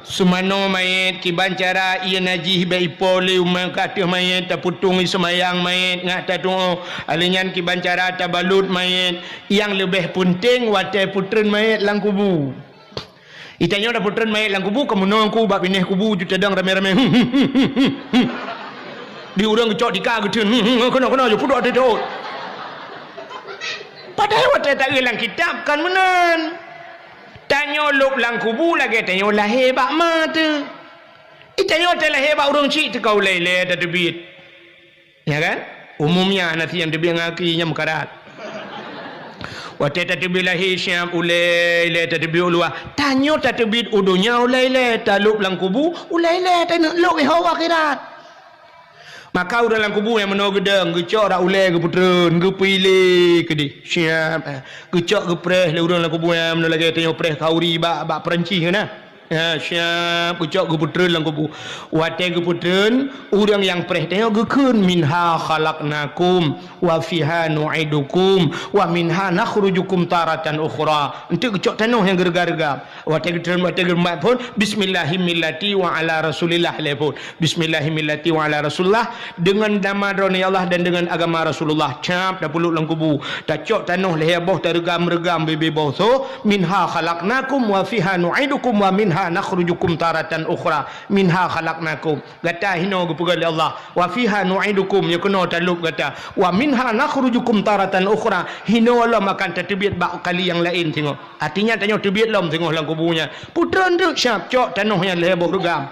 Sumano mayit kiban cara ia najih bai pole umang katih mayit ta putung semayang mayit ngata tu alinyan kiban cara ta balut mayit yang lebih penting watai putren mayit lang kubu itanya dah putren mayit lang kubu kemuno ku bab pineh kubu ju tedang rame-rame di urang kecok dika gutun kena jo pudok tu padahal watai tak ilang kitab kan menan tanyo lop lang kubu lagi tanyo lahir bak mata. Tanyo te lahir bak urang cik te kau lele ada debit. Ya kan? Umumnya nanti yang debit ngaki nya mekarat. Waktu ta debit lahir syam ulai le ta debit ulwa. Tanyo ta debit udunya ulai le ta lop lang kubu ulai le ta lop ke hawa akhirat. Maka dalam kubur yang menor gedeng, gecok dak ulai ke puteren, ke pilih ke di. Siap. Gecok ke preh le urang dalam kubur yang menor lagi tengok preh kauri bak Perancis kan. Ya, siap gecok ke puteren dalam kubur. Wate ke puteren, urang yang preh tengok gekeun minha khalaqnakum wa fiha nu'idukum wa minha nakhrujukum taratan ukhra. Ente gecok tanah yang gergar-gergar. Wate puteren wate germat pun bismillahirrahmanirrahim wa ala rasulillah le pun. Bismillahirrahmanirrahim wa ala rasulillah dengan nama drone Allah dan dengan agama Rasulullah. Cap dah peluk dalam kubur. Dah cok tanah leher boh dah regam-regam bebe boh. So minha khalaqnakum wa fiha nu'idukum wa minha nakhrujukum taratan ukhra. Minha khalaqnakum. Gata hino gepegal Allah. Wa fiha nu'idukum ya kena taluk gata. Wa minha nakhrujukum taratan ukhra. Hino Allah makan terbiat bak kali yang lain tengok. Artinya tanya terbiat lom tengok dalam kuburnya. Putran tu siap cok tanah yang leher boh regam.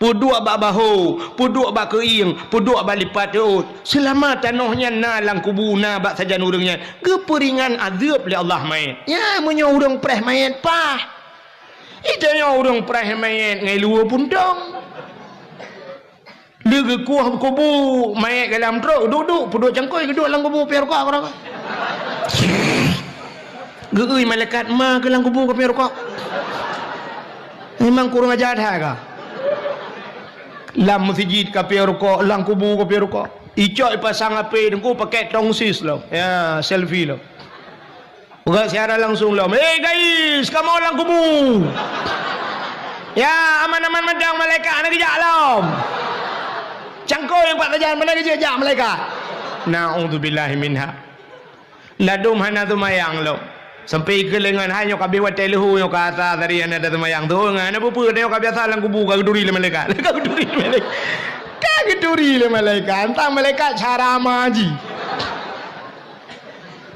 Puduk bak bahu, puduk bak keing, puduk bak lipat tu. Selama tanahnya na lang kubur na bak sajan urangnya. Keperingan azab oleh Allah mayat. Ya munyo urang preh mayat pah. Itanya urang preh mayat ngai luar pundong. Lega kuah kubur mayat dalam truk duduk puduk cangkoi duduk dalam kubur piar kau orang. Geui malaikat ma ke dalam kubur piar kau. Memang kurang ajar dah kah? Lam masjid kape rokok, lang kubu kape rokok. Icok pasang ape dengku pakai tongsis lo. Ya, selfie lo. Bukan siaran langsung lo. Hey guys, kamu lang kubu. Ya, aman-aman madang malaikat nak kejak lo. Cangkau yang pak tajan mana kejak malaikat. Na'udzubillahi minha. Ladum hana tu mayang lo. Sampai ke lengan hanya kabe watai lehu yo kata tadi anda ada temayang tu ngana apa tengok kabe asal lang kubu ka geduri le malaikat. Ka geduri le malaikat. Ka geduri le malaikat. Antang malaikat cara maji.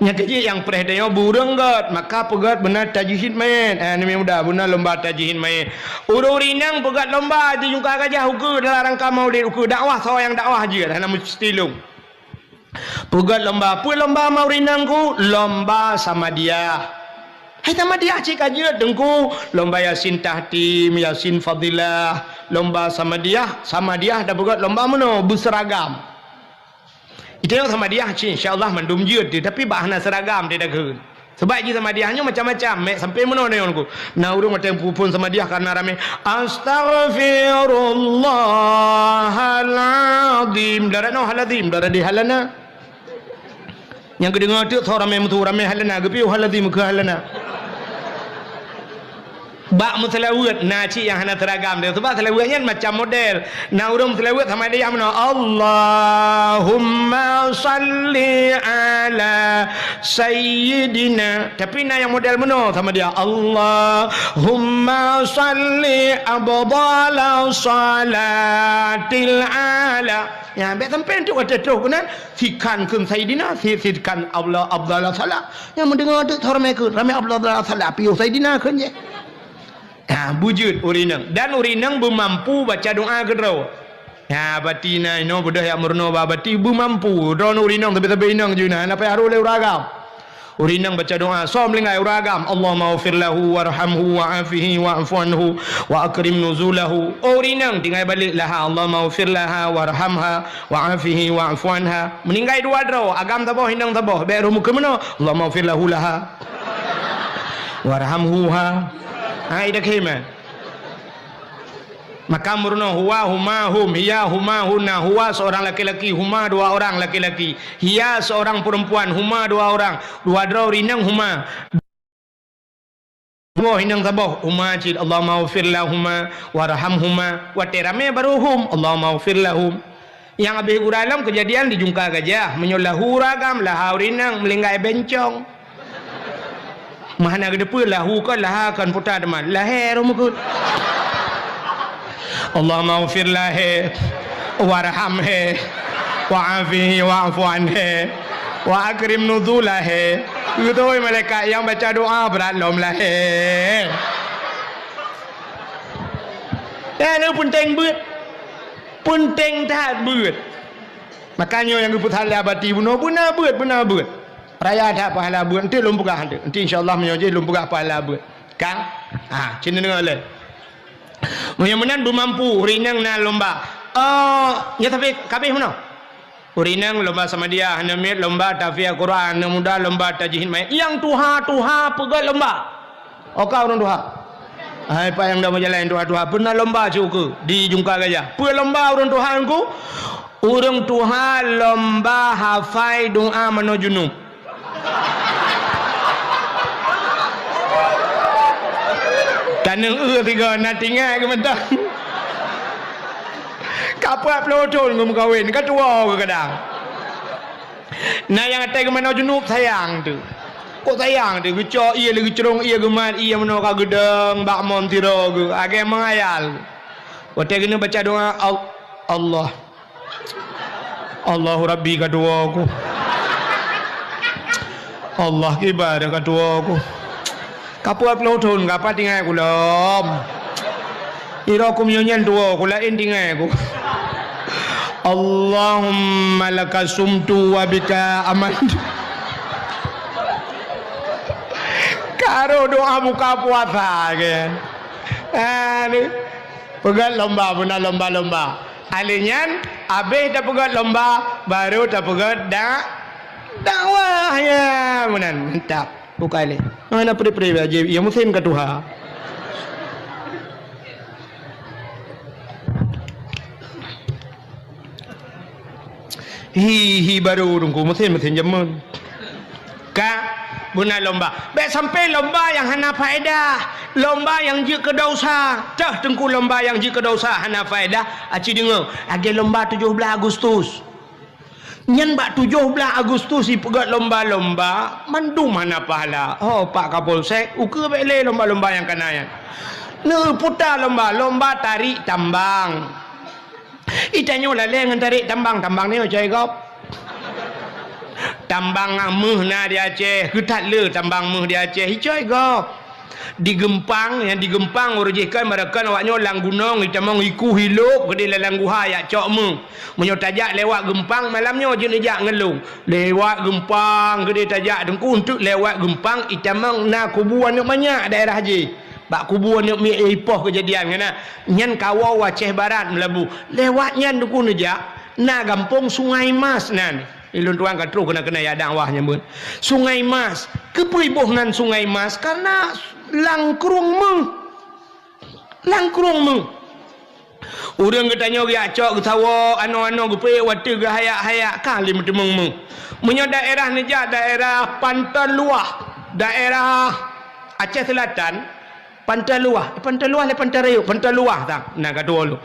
Nya keje yang preh dia burung gat maka pegat benar tajhid main. Ni mudah benar lomba tajhid main. Ururinang pegat lomba di jungka gajah uku dalam rangka maulid uku dakwah so yang dakwah je dah mesti lung. Pugat lomba apa lomba mau rinangku lomba sama dia. Hai sama dia cik aja dengku lomba yasin tahtim yasin fadilah lomba sama dia dah pugat lomba mana berseragam. Itu yang sama dia cik insyaallah mandum je tapi bahana seragam dia dah keun. Sebab je sama dia hanya macam-macam mek sampai mana ni aku. Nah urang macam pun sama dia karena ramai astaghfirullahalazim darano halazim daradi halana. Yang kedengar tu ramai mutu ramai halana gepi halazim ke halana. Bak mutlawat naci yang hana teragam dia sebab selawatnya macam model. Nah urang selawat sama dia mana Allahumma salli ala sayyidina tapi nah yang model mana sama dia Allahumma salli abdala salatil ala. Ya bet sampai tu kata tu kan sikan kun sayyidina sikan Allah abdala salat yang mendengar tu ramai abdala salat piu sayyidina kan je. Ha, bujud urinang dan urinang bermampu baca doa kedua. Ya batina ino budah yang murno babati bermampu don urinang tapi inang juna apa haru le uragam. Urinang baca doa som lingai uragam Allahumma ighfir lahu warhamhu wa'afihi wa'fu anhu wa akrim nuzulahu. Urinang tinggal balik laha Allahumma ighfir laha warhamha wa'afihi wa'fu anha. Meninggai dua draw agam taboh inang taboh bae rumu ke mana Allahumma ighfir lahu laha warhamhu ha. Hai dah kema. Maka murno huwa huma hum hiya huma hunna huwa seorang laki-laki huma dua orang laki-laki hiya seorang perempuan huma dua orang dua draw rinang huma dua hinang taboh huma cid Allahumma ighfir lahumma warhamhuma wa terame baruhum Allahumma ighfir lahum. Yang habis uralam kejadian di jungka gajah menyolahu ragam lah rinang melinggai bencong. Mahana ke depan lahu kan lahakan putar deman lahir rumukut Allahumma ighfir lahu warhamhu wa'afihi wa'fu anhu wa akrim nuzulahu. Itu malaikat yang baca doa berat lom lahir. Dan penting beut. Penting tak beut. Makanya yang keputar abadi benar beut. Raya ada pahala buat nanti lom pegah nanti insyaallah menyoji lom pegah pahala buat kang cina dengar le mudah-mudahan bermampu rinang na lomba Ya tapi kabeh mana? Urinang lomba sama dia, hanamit lomba tafiah Quran, muda lomba tajhid mayat. Yang tuha pegat lomba. Okau orang tuha. Hai pak yang dah berjalan tuha pernah lomba cukup di Jungkar Gajah. Apa lomba orang tuha ku? Orang tuha lomba hafai doa mano junub. Tanang tiga nak tinggal ke mentang. Kapat pelotol ngum kahwin ketua ke kadang. Nah yang atai ke mano junub sayang tu. Kok sayang tu gecok ia lagi cerong ia gemat ia mano ka gedeng bak mon tiro ke age mengayal. Waktu kena baca doa Allah. Allahu Rabbi kedua aku. Allah kibar kedua aku. Kapuat pelotol kapat tinggal aku lom. Ira aku menyanyian dua aku lain tinggal aku. Allahumma laka sumtu wa bika amantu. Karo doa buka puasa kan. Pegat lomba benar lomba. Alinyan habis dah pegat lomba baru dah pegat dakwah ya benar mantap. Buka ni. Mana peri-peri aja ya muslim ke Tuhan. Hi baru dongku mesin jamun. Guna lomba. Baik sampai lomba yang hana faedah, lomba yang je ke dosa. Dah tengku lomba yang je ke dosa hana faedah. Aci dengar, ada lomba 17 Agustus. Nyan bak 17 Agustus ipegat lomba-lomba, mandum mana pahala. Oh Pak Kapolsek, uka bele lomba-lomba yang kanayan. Ne putar lomba tarik tambang. Itanyo lale ngan tarik tambang ni macam kau. Tambang meh na di Aceh, ketat le tambang meh di Aceh. Hicai kau. Digempang yang digempang urujihkan mereka awaknya lang gunung itamang iku hilup gede lalang guha ya cok meng. Menyo tajak lewat gempang malamnya je nejak ngelung. Lewat gempang gede tajak dengku untuk lewat gempang itamang na kubuan nak banyak daerah haji. Bak kubuan nak mi ipoh kejadian kena. Nyan kawau Aceh Barat Melabu. Lewat nyan dengku nejak na gampung Sungai Mas nan. Ilun tuan kat terus kena ya dakwah nyambut. Sungai Mas, keperibohnan Sungai Mas karena langkrung meng. Urang katanya dia cok ketawa ano gupe watu ke hayak kali mentemeng meng. Menyo daerah neja daerah Pantai Luah, daerah Aceh Selatan. Pantai Luah le Pantai Rayuk, Pantai Luah tak. Nah kata lu.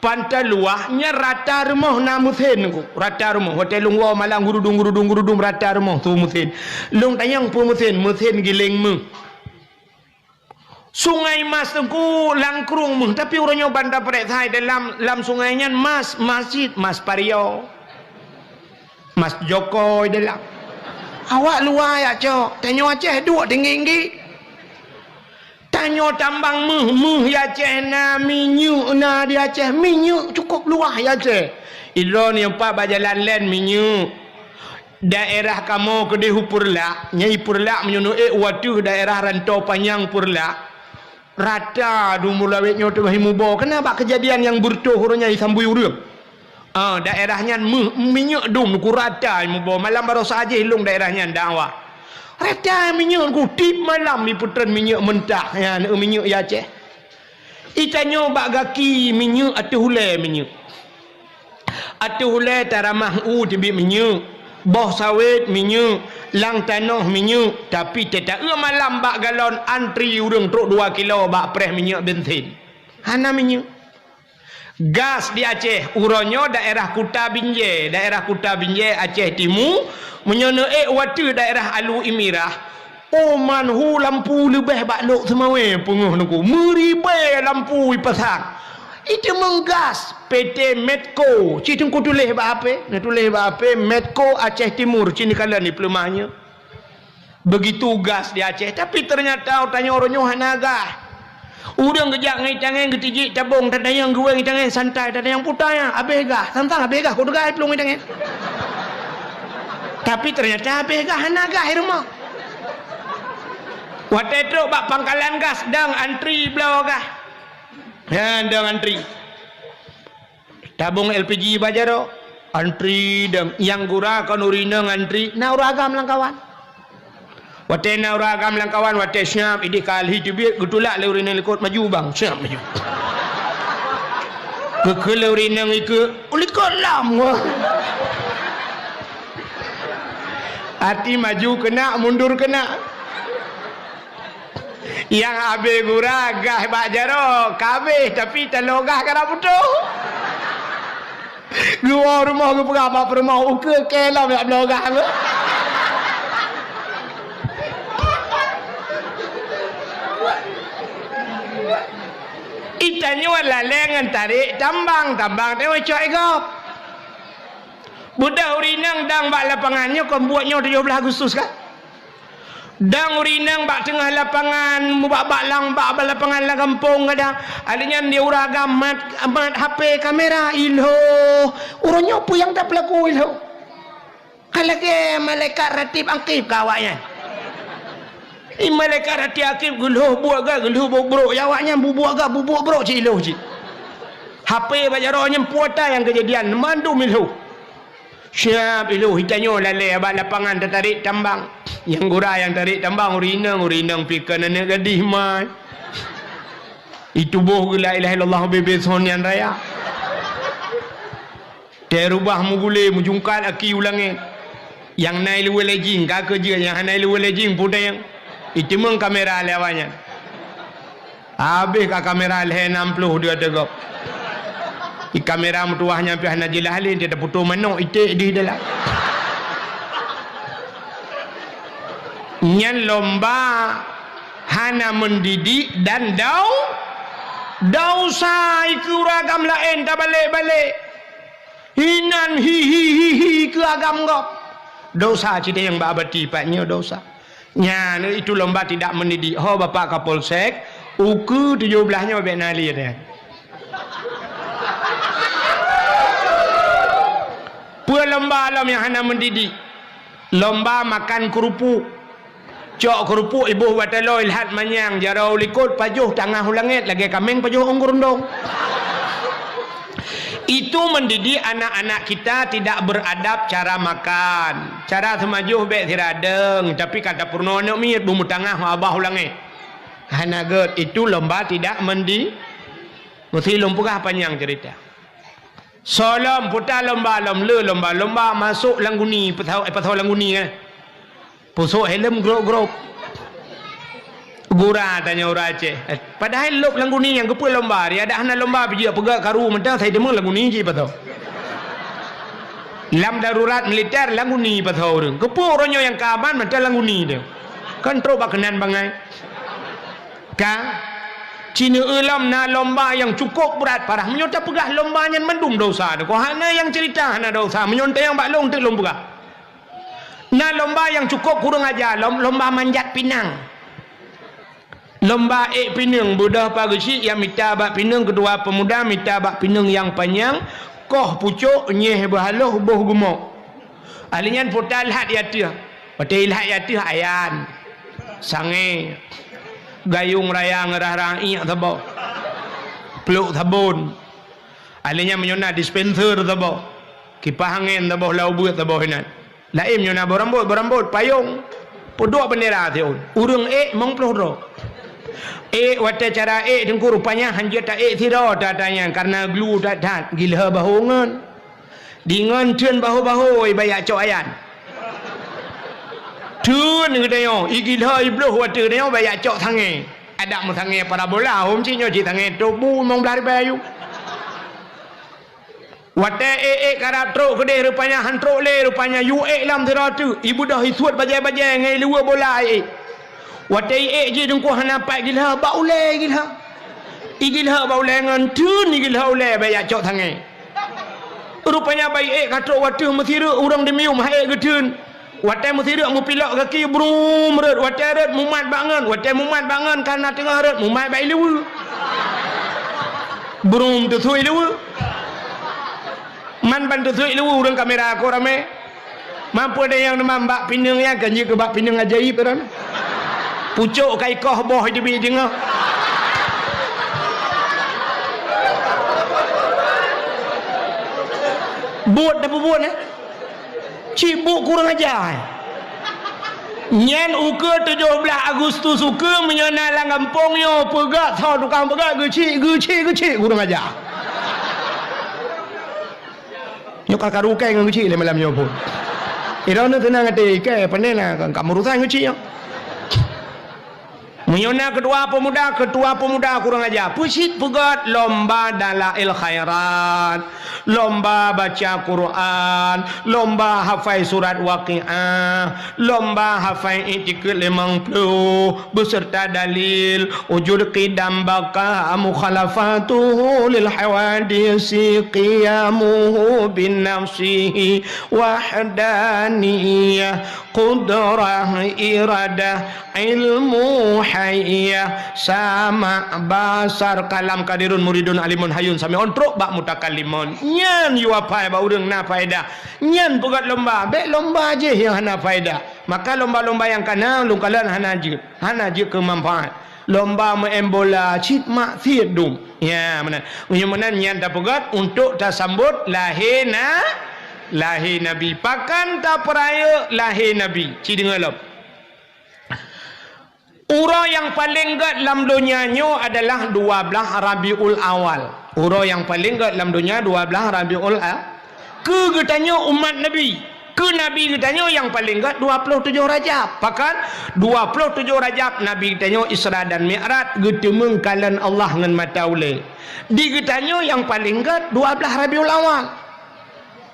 Pantai Luahnya rata rumah na musin ku. Rata rumah hotel lungwa malang gurudung rata rumah tu musin. Lung tanyang pu musin giling meng. Sungai Mas tengku langkrung meng tapi orangnya bandar perek thai dalam sungainya masjid Mas Pario. Mas Joko dalam. Awak luar ya cok. Tanya Aceh dua tinggi. Tanya tambang meh ya Aceh na minyak na di Aceh minyak cukup luah ya Aceh. Ilo ni empat bajalan land minyak. Daerah kamu kedai Purla, nyai Purla menyunuh waktu daerah rantau panjang Purla. Rata dumulawetnya tu bahimu bawa. Kenapa kejadian yang bertuh orangnya disambui urang? Daerahnya minyak dum ku rata mu bawa malam baru saja hilung daerahnya dakwah. Rata minyak ku tip malam ni putran minyak mentah ya minyak ya Aceh. Itanyo bak gaki minyak atu hulai minyak. Atu hulai taramah tibi minyak. Boh sawit minyak, lang tanah minyak, tapi tetap malam bak galon antri urang truk 2 kilo bak preh minyak bensin. Hana minyak. Gas di Aceh, uronyo daerah Kuta Binjai Aceh Timur, menyono waktu daerah Alu Imirah. Oman hu lampu lebih bak lok semawe penguh nuku. Meribai lampu ipasang. Itu menggas PT Medco. Cik tengku tulis bak apa? Nak tulis bak apa? Medco Aceh Timur. Cini kala ni pelemahnya. Begitu gas di Aceh. Tapi ternyata tanya orangnya hana gas. Udang kejak ngai tangan ketijik tabung tak ada yang gue ngai tangan santai tak ada yang putanya habis gah tantang habis gah kau dah pelung ngai tangan. Tapi ternyata habis gah hana gah rumah. Waktu itu bak pangkalan gas dang antri belau gah. Ya dang antri. tabung LPG bajaro antri dan yang gura kan urina ngantri na uragam lang kawan wate na uragam lang kawan wate syam idi kalhi tibit gutulak le urina likut maju bang syam maju ke le urina ngike ulikot lam wah hati maju kena mundur kena yang abe gura gah bajaro kabeh tapi telogah kana putu gua rumah gua berapa rumah uke kelam nak belogah lu itanyo la lengan tarik tambang dewe coy gop budak urinang dang bak lapangannya kau buatnya 17 Agustus kan dang urinang bak tengah lapangan bak lang bak lapangan la kampung kadang adanya dia uragam mat HP kamera ilho uronyo apa yang tak pelaku ilho kalau ke malaikat ratib akib kawaknya malaikat ratib akib geluh buat gak geluh bro jawabnya bubuak bro cik ilho cik HP bajaronya puata yang kejadian mandu ilho siap ilho hitanyo lalai abang lapangan tertarik tambang yang gura yang tarik tambang urinang pikan anak gadis mai itu boh la ilaha illallah bebes honian raya terubah mugule mujungkat aki ulangi yang naik luwe lejing kak kerja yang naik luwe lejing puda yang itu meng kamera lewanya habis ka kamera leh 60 dia tegap di kamera mutuahnya pihak najilah halin dia putu manok itik di dalam nyan lomba hana mendidik dan dausa iku ragam lain tak balik hinan hi ke agam gop dosa cita yang babati patnya dosa nyan itu lomba tidak mendidik ho bapak kapolsek uku 17-nya babek nali dia pua lomba alam yang hana mendidik lomba makan kerupuk cok kerupuk ibu watalo ilhat manyang jarau likut pajuh tangah hulangit lagi kameng pajuh ongkurundong itu mendidik anak-anak kita tidak beradab cara makan cara semajuh bek tiradeng tapi kata purnono miet bumbu tangah abah hulangit hanaget itu lomba tidak mendidik mesti lumpukah panjang cerita solom putar lomba masuk langguni petau langguni kan pusuk helm grop gura tanya orang Aceh padahal lop langguni yang kepa lomba dia ada hana lomba pergi pegak karu mentang saya demang langguni je patau lam darurat militer langguni patau orang kepa orangnya yang kaban mentang langguni dia kan teruk bakanan bangai kan Cina ulam na lomba yang cukup berat parah menyonta pegah lombanya mendung dosa kau hana yang cerita hana dosa menyonta yang baklong tu lomba na lomba yang cukup kurang aja lomba manjat pinang lomba pinang budak pagi yang minta bak pinang kedua pemuda minta bak pinang yang panjang koh pucuk nyeh berhaluh boh gemuk alinyan putal hat yatia patil hat yatia ayan sange gayung raya ngerah iak tabo peluk tabun alinyan menyona dispenser tabo kipas angin tabo lau buat tabo hinan lain menyona berambut payung podok bendera tiun urung mong peloro wate cara dengku rupanya hanjat tak tiro datanya karena glu dat gila bahongan dengan tun bahu bayak cok ayan tun ngedayo igilha ibluh wate dayo bayak cok tange ada mu tange parabola hom cinyo ci tange tobu mong blari bayu wate karap truk gede rupanya hantruk le rupanya yu lam teratu ibu dah isuat bajai-bajai ngai luar bola wate je dengku hanapat gilha baule igilha baule ngan tun igilha ule bayak cok tange rupanya baik katruk wate mesti urang demium hae getun wate mesti mu pilok kaki brum red wate red mumat bangan karena tengah red mumat baik lewu brum tu sui lewu man bantu sui lewu urang kamera aku rame mampu ada yang nampak pinang yang ganji ke bak pinang ajaib kan pucuk kai koh boh di bi jengah Buat dah buat cibuk kurang ajar. Nyen uka 17 Agustus uka menyana lang kampung yo pegat tau tukang pegat gecik kurang ajar. Yo kakak rukai dengan gecik le malam yo pun. Irana tenang ate ke panena kamu rutan gecik yo. Menyona ketua pemuda kurang ajar. Pusit pegat lomba dalail khairat, lomba baca Quran, lomba hafal surat waqiah, lomba hafal itikad 50 beserta dalil wujud qidam baka mukhalafatuhu lil hawadisi qiyamuhu bin nafsihi wahdaniyah qudrah iradah ilmu hayya sama basar kalam kadirun muridun alimun hayun sami ontruk bak mutakallimun nyan yu apa ba urang na faedah nyan pegat lomba bek lomba je yang hana faedah maka lomba-lomba yang kana lungkalan hana je kemanfaat lomba main bola cit mak fiedum ya mana menan nyan tak pegat untuk tasambut lahir nabi pakan tak peraya lahir nabi ci dengar Ura yang paling gad dalam dunianya adalah 12 Rabiul Awal. Ura yang paling gad dalam dunia 12 Rabiul Awal. Ke getanya umat Nabi. Ke Nabi getanya yang paling gad 27 Rajab. Pakan 27 Rajab Nabi getanya Isra dan Mi'raj getemeng kalan Allah dengan mata ule. Di getanya yang paling gad 12 Rabiul Awal.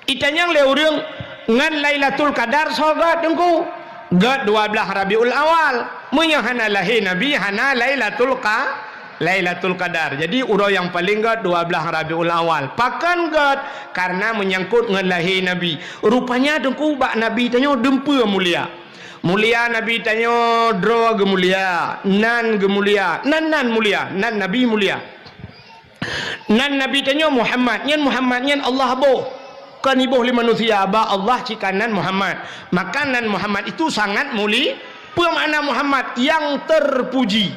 Itanya le urang ngan Lailatul Qadar sogat dengku. Gad 12 Rabiul Awal. Munya hana lahir Nabi hana Lailatul Qadar. Jadi urang yang paling gad 12 Rabiul Awal. Pakan gad karena menyangkut dengan lahir Nabi. Rupanya dengku bak Nabi tanya dempa mulia. Mulia Nabi tanya dro ge mulia, nan ge mulia, nan mulia, nan Nabi mulia. Nan Nabi tanya Muhammad, nyen Allah boh. Kan ibuh li manusia ba Allah cikanan Muhammad. Makanan Muhammad itu sangat mulia. Apa makna Muhammad yang terpuji?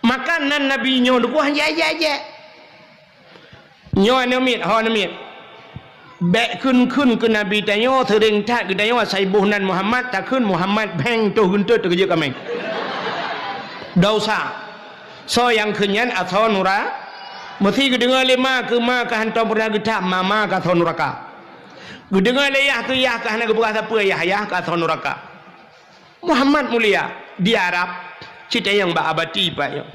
Makanan Nabi nyo deku hanya aja. Nyo anemit, Bek kun ke Nabi tanya sering tak ke tanya saibuh nan Muhammad takun Muhammad bang tu guntur tu kerja kami. Dosa. So yang kenyan atau nura mesti kedengar lima ke ma ke hantar pernah getak mama ke atau nuraka. Kedengar leyah ke yah ke hana ke beras apa yah ke atau nuraka. Muhammad mulia di Arab cerita yang bak abati pak yo.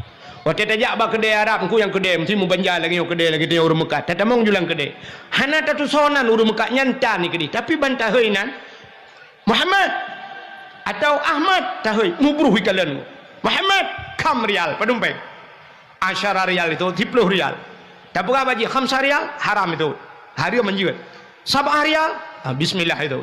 Waktu tajak bak kedai Arab aku yang kedai mesti mu banjar lagi yo kedai lagi dia urang Mekah. Tatamong julang kedai. Hana tatu sonan urang Mekah nyanta ni kedai. Tapi bantah heuinan Muhammad atau Ahmad tahui mubruh ikalan. Muhammad kam rial padumpeng. 10 rial itu 10 rial. Tak berapa baji 5 rial haram itu. Hari menjual. 7 rial bismillah itu.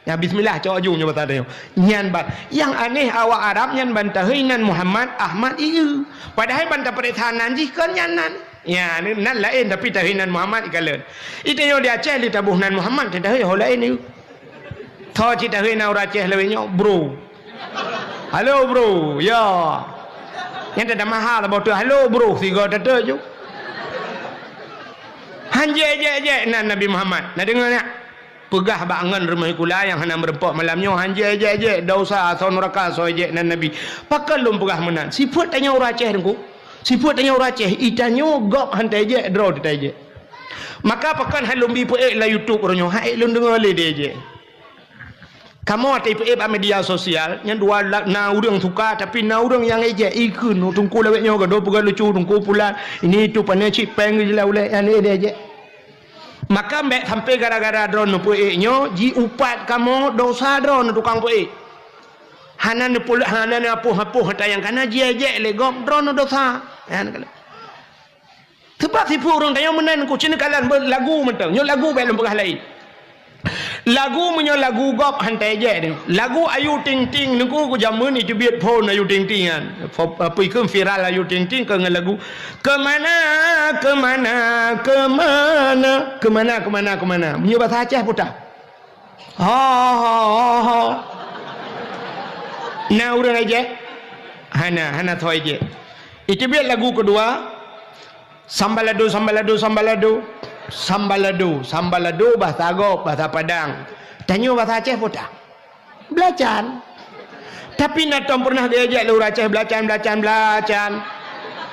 Ya bismillah cak ujung nyoba tadi nyan ban yang aneh awak Arab nyan bantah heuinan Muhammad Ahmad ieu padahal bantah peretahanan jikeun nyanan ya nan lain tapi tahinan Muhammad ikalan itu yo di Aceh li tabuh nan Muhammad teh heuh lain ieu tho cita heuina ura Aceh leuwih nyo bro halo bro ya yang ada mahal bodoh halo bro tiga tete ju hanje je nan Nabi Muhammad nah dengar nak pegah bangan rumah kula yang hana merempok malamnya hanje aje dosa atau neraka so aje nan Nabi pakal lum pegah menan sifat tanya ura Aceh dengku sifat tanya ura Aceh itanyo gop hantai aje draw ditai aje maka pakan halum bi pe la YouTube ronyo hai lun dengar le dia aje kamu atai pe ba media sosial nyan dua na urang suka tapi na urang yang aje ikun tungku lawetnya ga do pegan lucu tungku pula ini tu pane cip peng je ule ane dia aje maka mbak sampai gara-gara drone puik nyo ji upat kamu dosa drone tukang puik hanan pula hanan apuh tayang kana ji aje legok drone dosa kan sebab tipu orang tayang menan ku cina kalan lagu mentang nyo lagu belum pegah lain lagu menyo lagu gop hantai je ni lagu Ayu Ting Ting niku ku jamun ni biat phone Ayu Ting Ting kan apa ikut viral Ayu Ting Ting ke lagu kemana punya bahasa Aceh putah nah urang aja hana thoi je itu biat lagu kedua sambalado Sambalado bahasa Arab, bahasa Padang. Tanya bahasa Aceh pun tak. Belacan. Tapi natom pernah diajak lu Aceh belacan.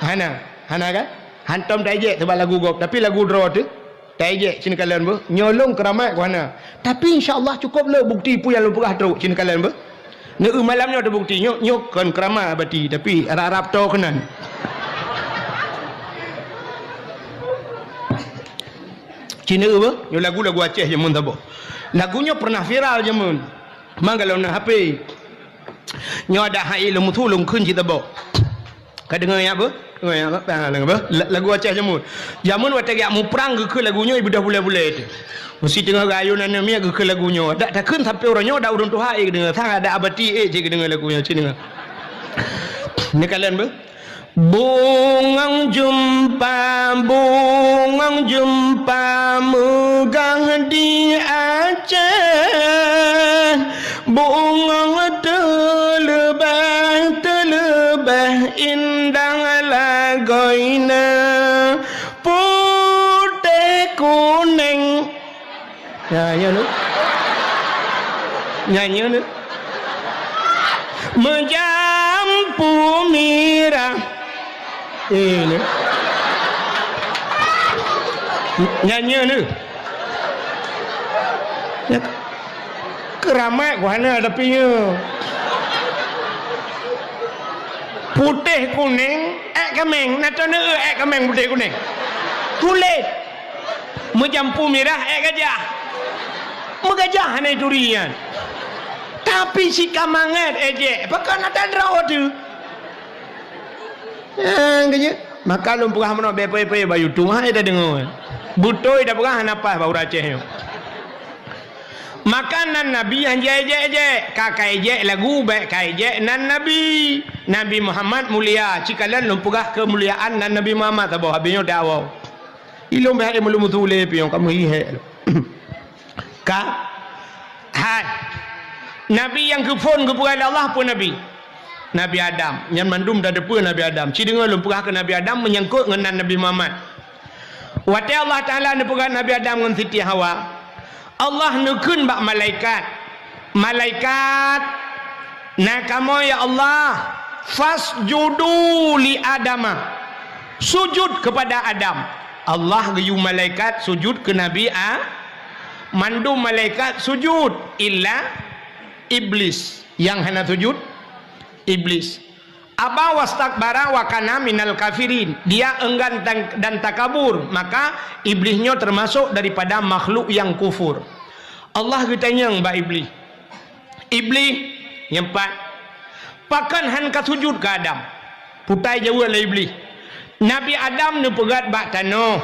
Hana kan? Hantom tak ajak sebab lagu gop. Tapi lagu draw tu tak ajak cina kalian ber. Nyolong keramat ke mana. Tapi insya-Allah cukup le bukti pu yang lu perah teruk cina kalian ber. Nek malamnya ada bukti nyok kan keramat abadi tapi Arab to kenan. Cina apa? Yo lagu-lagu Aceh je mun tabo. Lagunya pernah viral je mun. Mang kalau nak HP. Nyo ada hai lu mutu lung kun kita bo. Ka dengar ya apa? Dengar apa? Lagu Aceh je mun. Jamun wa tegak mu perang ke lagunya ibu dah boleh-boleh tu. Mesti tengah rayunan ni ke lagunya. Dak tak kun sampai orangnya dak urun tu hai dengar. Sang ada abadi je dengar lagunya cina. Ni kalian ber? Bungang jumpa megang di Aceh. Bungang terlebah indah lagoina. Putih kuning. Nyanyi nu. Menjampu mirah. Ini nyanyi ni ya, keramat mana ada pinya putih kuning kemeng nak tahu kemeng putih kuning kulit menjampu merah gajah megajah ni durian tapi si kamangat pakai nak draw tu kaya maka lu pernah mana bepe bayu tua ada dengar butoi dah pernah napas bau Aceh makanan Nabi yang je kakai je lagu baik kai je nan Nabi Muhammad mulia cikalan lu pernah kemuliaan nan Nabi Muhammad tahu habisnya dakwah ilmu bahaya mulu mutule pion kamu ihe ka hai Nabi yang kufun kepada Allah pun Nabi Adam yang mandum dah depan Nabi Adam ci dengar lumpurah ke Nabi Adam menyangkut dengan Nabi Muhammad wate Allah Ta'ala lumpurah Nabi Adam dengan Siti Hawa Allah nukun bak malaikat nakamo ya Allah fasjudu li Adama sujud kepada Adam Allah gayu malaikat sujud ke Nabi mandum malaikat sujud illa iblis yang hanya sujud iblis aba wastakbara wa kana minal kafirin dia enggan dan takabur maka iblisnya termasuk daripada makhluk yang kufur Allah bertanya mbak iblis yang empat pakan han ka sujud ke Adam putai jauh lah iblis Nabi Adam nu pegat bak tanah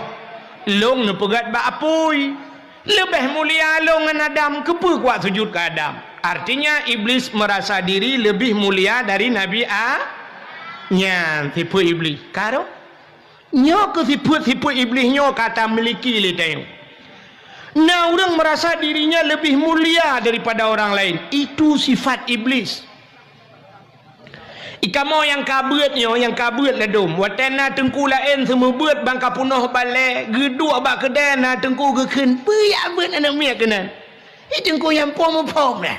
long nu pegat bak apui lebih mulia long dengan Adam kepa kuat sujud ke Adam. Artinya iblis merasa diri lebih mulia dari Nabi nya tipu iblis. Karo nyo ke tipu iblis nyo kata miliki leteng. Nah orang merasa dirinya lebih mulia daripada orang lain. Itu sifat iblis. Ikamo yang kabut ledum. Watena tengku lain semua buat bangka punoh balik. Gedua bak kedana tengku keken. Puyak buat anak miak kenan. Tengku yang pom-pom dah.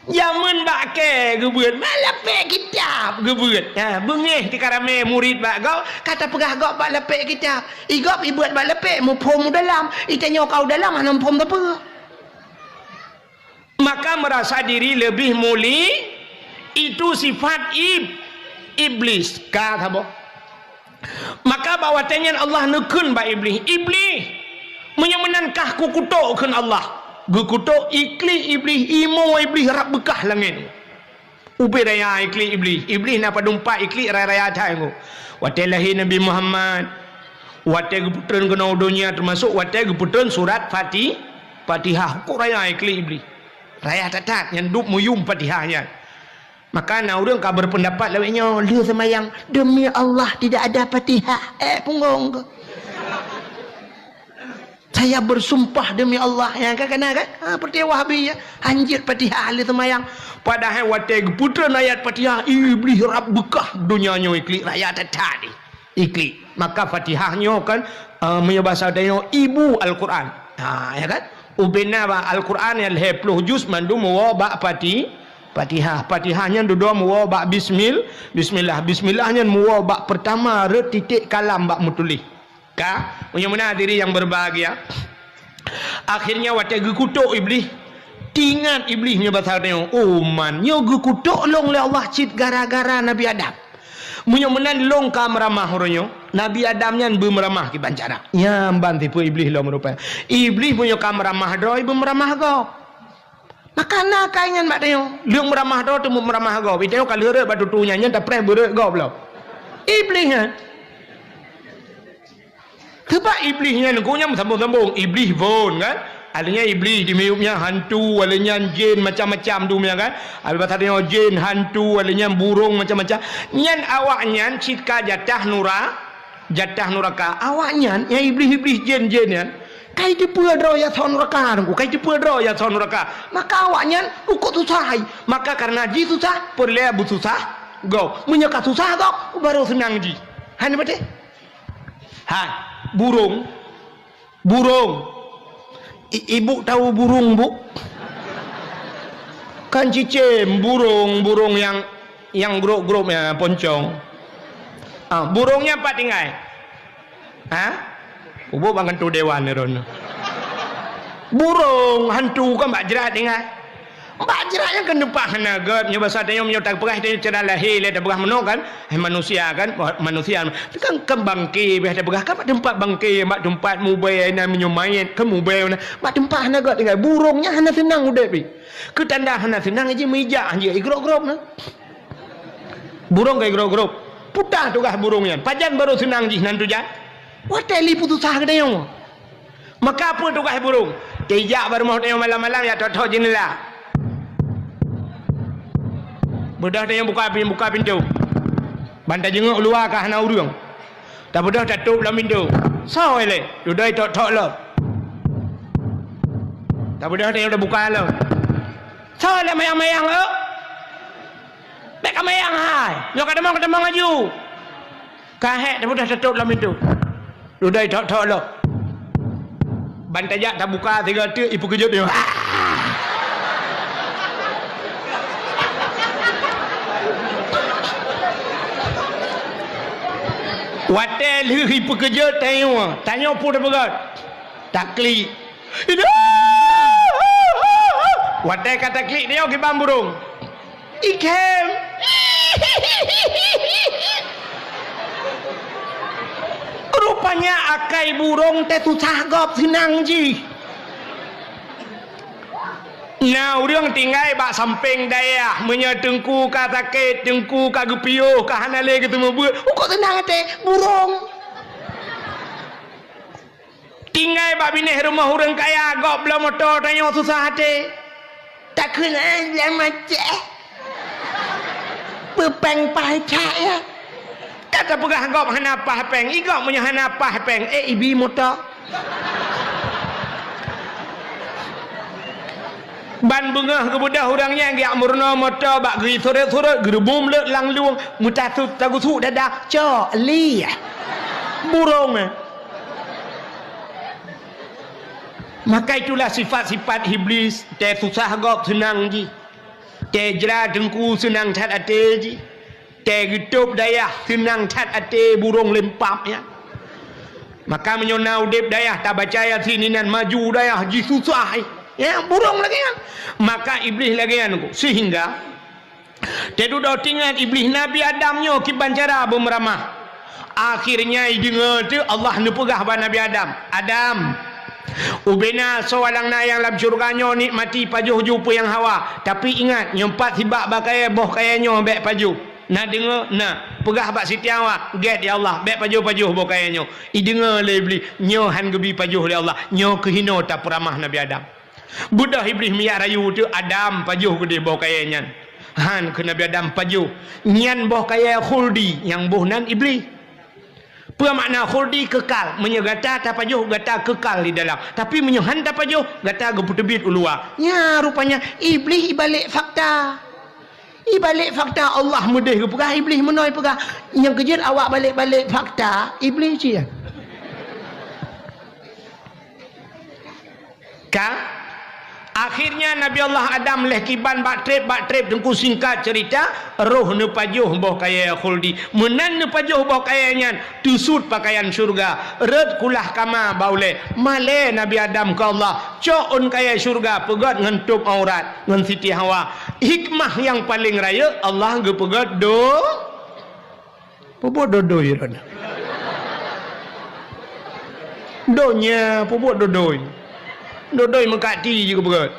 Zaman bak ke gebuat malah pek kitab gebuat. Bengih di karame murid bak kau kata pegah kau bak lepek kitab. Igop ibuat bak lepek mu pom dalam. Itanya kau dalam mana pom apa? Maka merasa diri lebih mulia itu sifat iblis. Kata boh. Maka bawa tangan Allah nukun ba iblis. Iblis menyamenankah ku kutukkan Allah. Gukutuk ikli iblis imo iblis rap bekah langit. Ubi raya ikli iblis napa dumpa ikli raya thangu. Wate lahir Nabi Muhammad. Wate geputun kena dunia termasuk wate geputun surat Fatihah. Kok raya ikli iblis. Raya tatat yang duk muyum Fatihahnya. Maka orang kau berpendapat lawaknya dia semayang demi Allah tidak ada Fatihah. Punggung ke. Saya bersumpah demi Allah yang kan seperti Wahabi ya anjir Fatihah ahli semayang padahal wate putran ayat Fatihah iblis rap bekah dunianya ikli rakyat tadi Iklik. Maka Fatihahnya kan bahasa dia ibu Al-Quran. Ya kan? Ubena ba Al-Quran yang 20 juz mandu muwa Fatihah. Fatihahnya dua muwa ba bismillah. Bismillahnya muwa ba pertama re titik kalam ba mutulih. Ka? Punya mana diri yang berbahagia. Akhirnya waktu kutuk iblis. Tingat iblisnya bahasa dia. Oh man, nyo kutuk long le Allah cit gara-gara Nabi Adam. Munyo menan long ka meramah ronyo. Nabi Adam nyan bu meramah ki bancara. Nyamban tipu iblis lo merupa. Iblis munyo ka meramah do ibu meramah go. Maka na kaingan mak teo. Leung meramah do tu meramah go. Biteo ka leure batu tu nyan ta pre beure go blo. Iblis nya. Sebab iblis nya ko nya sambung-sambung iblis von kan. Adanya iblis di miupnya hantu, adanya jin macam-macam tu kan. Ada bahasa jin, hantu, adanya burung macam-macam. Nyan awaknya cika jatah nuraka. Awaknya yang iblis-iblis jin-jin kan. Kai tipu dro ya son neraka aku, kai tipu dro ya son neraka. Maka awaknya ukut susah. Maka karena ji susah, perle bu susah. Go, menyeka susah kok baru senang ji. Han betul? Han, burung. Ibu tahu burung bu? Kan cicim burung yang grup-grup ya poncong. Burungnya apa tinggal? Ubu bangun tu dewan neron. Burung hantu kan mbak jerat tinggal. Mbak jeratnya kan depan naga. Nyoba satenya menyotak perah dia cerah lahir dia perah menok kan? Manusia kan kan bangke biasa perah kan tempat bangke mak tempat mubay na menyumain kan mubay na mak tempat naga tinggal burungnya hana senang udah pi. Ketanda hana senang aja meja aja igrok-grok na. Burung kayak igrok-grok. Putah tu kah burungnya. Pajan baru senang ji nantu jan. Wateli putus sah ke dayong. Maka apa tu kah burung? Kejak baru mau dayong malam-malam ya tok-tok jendela. Bedah dia buka pintu. Bantai jenguk luar ke hana urung. Tak bedah tak tutup dalam pintu. So ele, dudai tok lo. Tak bedah dia dah buka lo. So ele mayang-mayang lo. Bek mayang hai. Yo kademang aju. Kahek tak bedah tutup dalam pintu. Dudai tok lo. Bantai jak tak buka 3 tek ipu kejut dia. Watel hi pekerja tanya pun dah berat tak klik watel kata klik dia ke bang burung ikem rupanya akai burung teh susah gop senang ji. Nah, orang tinggal bak samping daya menyatengku ka sakit, tengku ka gepiuh, ka hanale ketemu buat. Kok tenang teh burung. Tinggal bak bineh rumah orang kaya, gok belah motor tanya susah hati. Tak kena belah macam. Pepeng pahicak ya. Kata pegah gok hana pahpeng, igok punya hana pahpeng. Ibi motor. Ban bengah kebudah orangnya yang murna motor bak geri sore-sore gerbum le lang luang mutatu tagusu dadah cho li burung. Maka itulah sifat-sifat iblis. Te susah gok senang ji. Te jera dengku senang tat ate ji. Te getup dayah senang tat ate burung lempap ya. Maka menyonau dep dayah tak baca ayat sini nan maju dayah ji susah. Ya burung lagi kan. Maka iblis lagi kan. Sehingga tedu dah tinggal iblis Nabi Adamnya kiban cara bermeramah. Akhirnya dengar tu Allah nepegah pada Nabi Adam. Adam ubena seorang na yang dalam syurganya nikmati pajuh jumpa yang Hawa. Tapi ingat nyempat hibak bakai boh kayanya bek pajuh. Nak dengar nak pegah bak Siti Hawa get ya Allah bek pajuh-pajuh boh kayanya. I dengar le iblis nyo han gebi pajuh le Allah. Nyo kehino tak peramah Nabi Adam. Budak iblis miyak rayu tu Adam pajuh ke dia bawa kayanya. Han ke Nabi Adam pajuh. Nyan boh kaya khuldi yang boh nan iblis. Apa makna khuldi kekal? Menyegata tak pajuh gata kekal di dalam. Tapi menyohan tak pajuh gata geputebit ulua. Ya rupanya iblis ibalik fakta. balik fakta Allah mudah ke pegah, iblis menoi pegah. Yang kejut awak balik-balik fakta, iblis je. Akhirnya Nabi Allah Adam leh kiban bak trip tengku singkat cerita roh ne pajuh boh kaya khuldi menan ne pajuh boh kayanya tusut pakaian syurga red kulah kama baule male Nabi Adam ke Allah coon kaya syurga pegat ngentup aurat ngan Siti Hawa hikmah yang paling raya Allah ge pegat pupuk dodoi rana donya pupuk dodoi mengkati juga pegat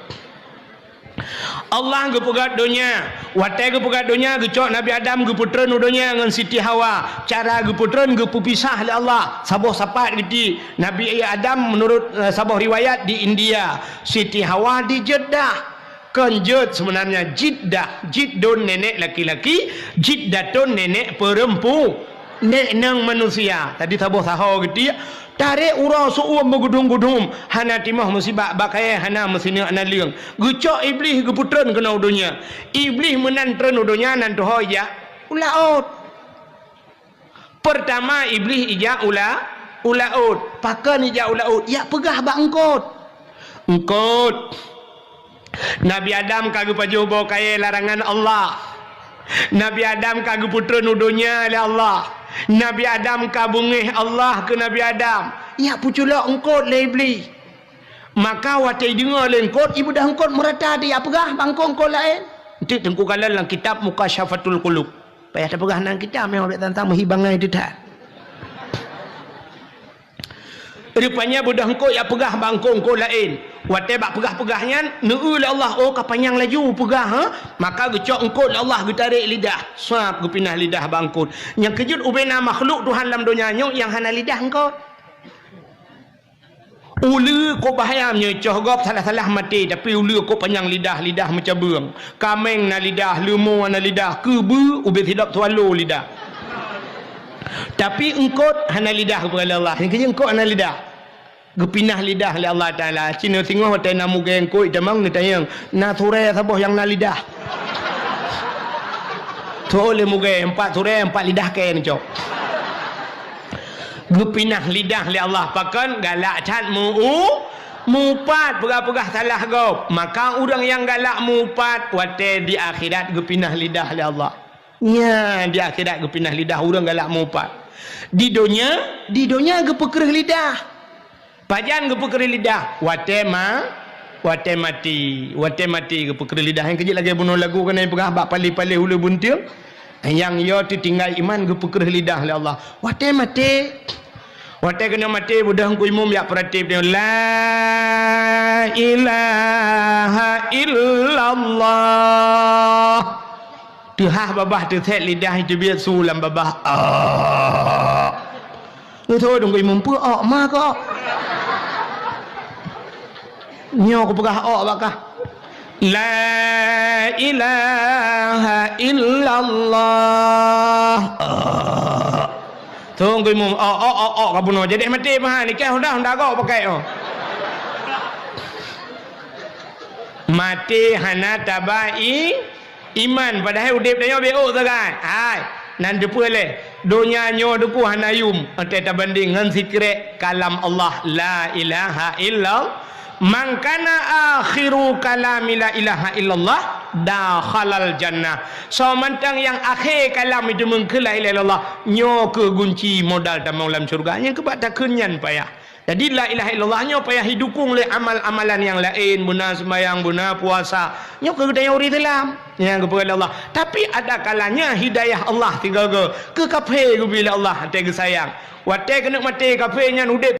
Allah ge pegat donya watai ge pegat donya ge cok Nabi Adam ge puteren donya ngan Siti Hawa cara ge puteren ge pupisah oleh Allah saboh sapat geti Nabi Adam menurut saboh riwayat di India Siti Hawa di Jeddah kenjut sebenarnya jiddun nenek laki-laki jiddatun nenek perempuan nek nang manusia tadi saboh saho geti tarik urang suum bergudung-gudung hana timah musibah bakaya hana mesina analiang gucok iblis ke putren kena udunya iblis menantren udunya nan tuho ya ulaut pertama iblis ija ulaut pakan ija ulaut ya pegah bak engkot Nabi Adam kagak pajuh bawa kaya larangan Allah Nabi Adam kagak putren udunya oleh Allah Nabi Adam kabungih Allah ke Nabi Adam ya puculak engkot le iblis maka watai dengar le engkot ibu dah engkot merata dia pegah bangkong engkot lain nanti tengku kalan dalam kitab Mukasyafatul Qulub payah tak pegah nang kita memang boleh tentang menghibangan itu tak rupanya budak engkot ya pegah bangkong engkot lain watai bak pegah-pegahnya neul Allah oh kapanyang laju pegah maka gecok engkot Allah getarik lidah suap gepinah lidah bangkut yang kejut ubena makhluk Tuhan dalam dunia yang hana lidah engkot ulu ko bahayamnya cohgop salah-salah mati tapi ulu ko panjang lidah macam beung kameng na lidah lemur na lidah kebu ube tidak tualu lidah tapi engkot hana lidah kepada Allah yang kejut engkot hana lidah gepinah lidah oleh Allah Ta'ala Cina tengok hotel namu geng koi jamang ni tayang na ture saboh yang na lidah tu oleh muge empat ture empat lidah ken cok gepinah lidah oleh Allah pakan galak cat mupat pegah-pegah salah gop maka orang yang galak mupat wate di akhirat gepinah lidah oleh Allah nya di akhirat gepinah lidah orang galak mupat di dunia gepekerih lidah pajan gepukeri lidah wate mati gepukeri lidah yang kecil lagi bunuh lagu kena pegah bak pali-pali hulu buntil yang yo tinggal iman gepukeri lidah oleh Allah wate kena mati budah ku imum ya pratif dia la ilaha illallah tuhah babah tu set lidah itu biar sulam babah thôi đừng có imum pu ma ko nyo ko pegah bakah la ilaha illallah tunggu imum kabuno jadi mati mah ni kan honda kau pakai mati hana tabai iman padahal udip dia beo sagai hai nan depule dunia nyo duku hanayum ante tabanding ngan zikre kalam Allah la ilaha illallah man kana akhiru kalami la ilaha illallah dakhalal jannah so mantang yang akhir kalam itu mengke la ilaha illallah nyo ke kunci modal dalam surga yang kebat tak kenyan payah jadi la ilaha illallah nyo payah didukung oleh amal-amalan yang lain buna sembahyang buna puasa nyo ke daya uri dalam yang kepada Allah tapi ada kalanya hidayah Allah tinggal ke kafe bila Allah tega sayang watai kena mati kafe nya udip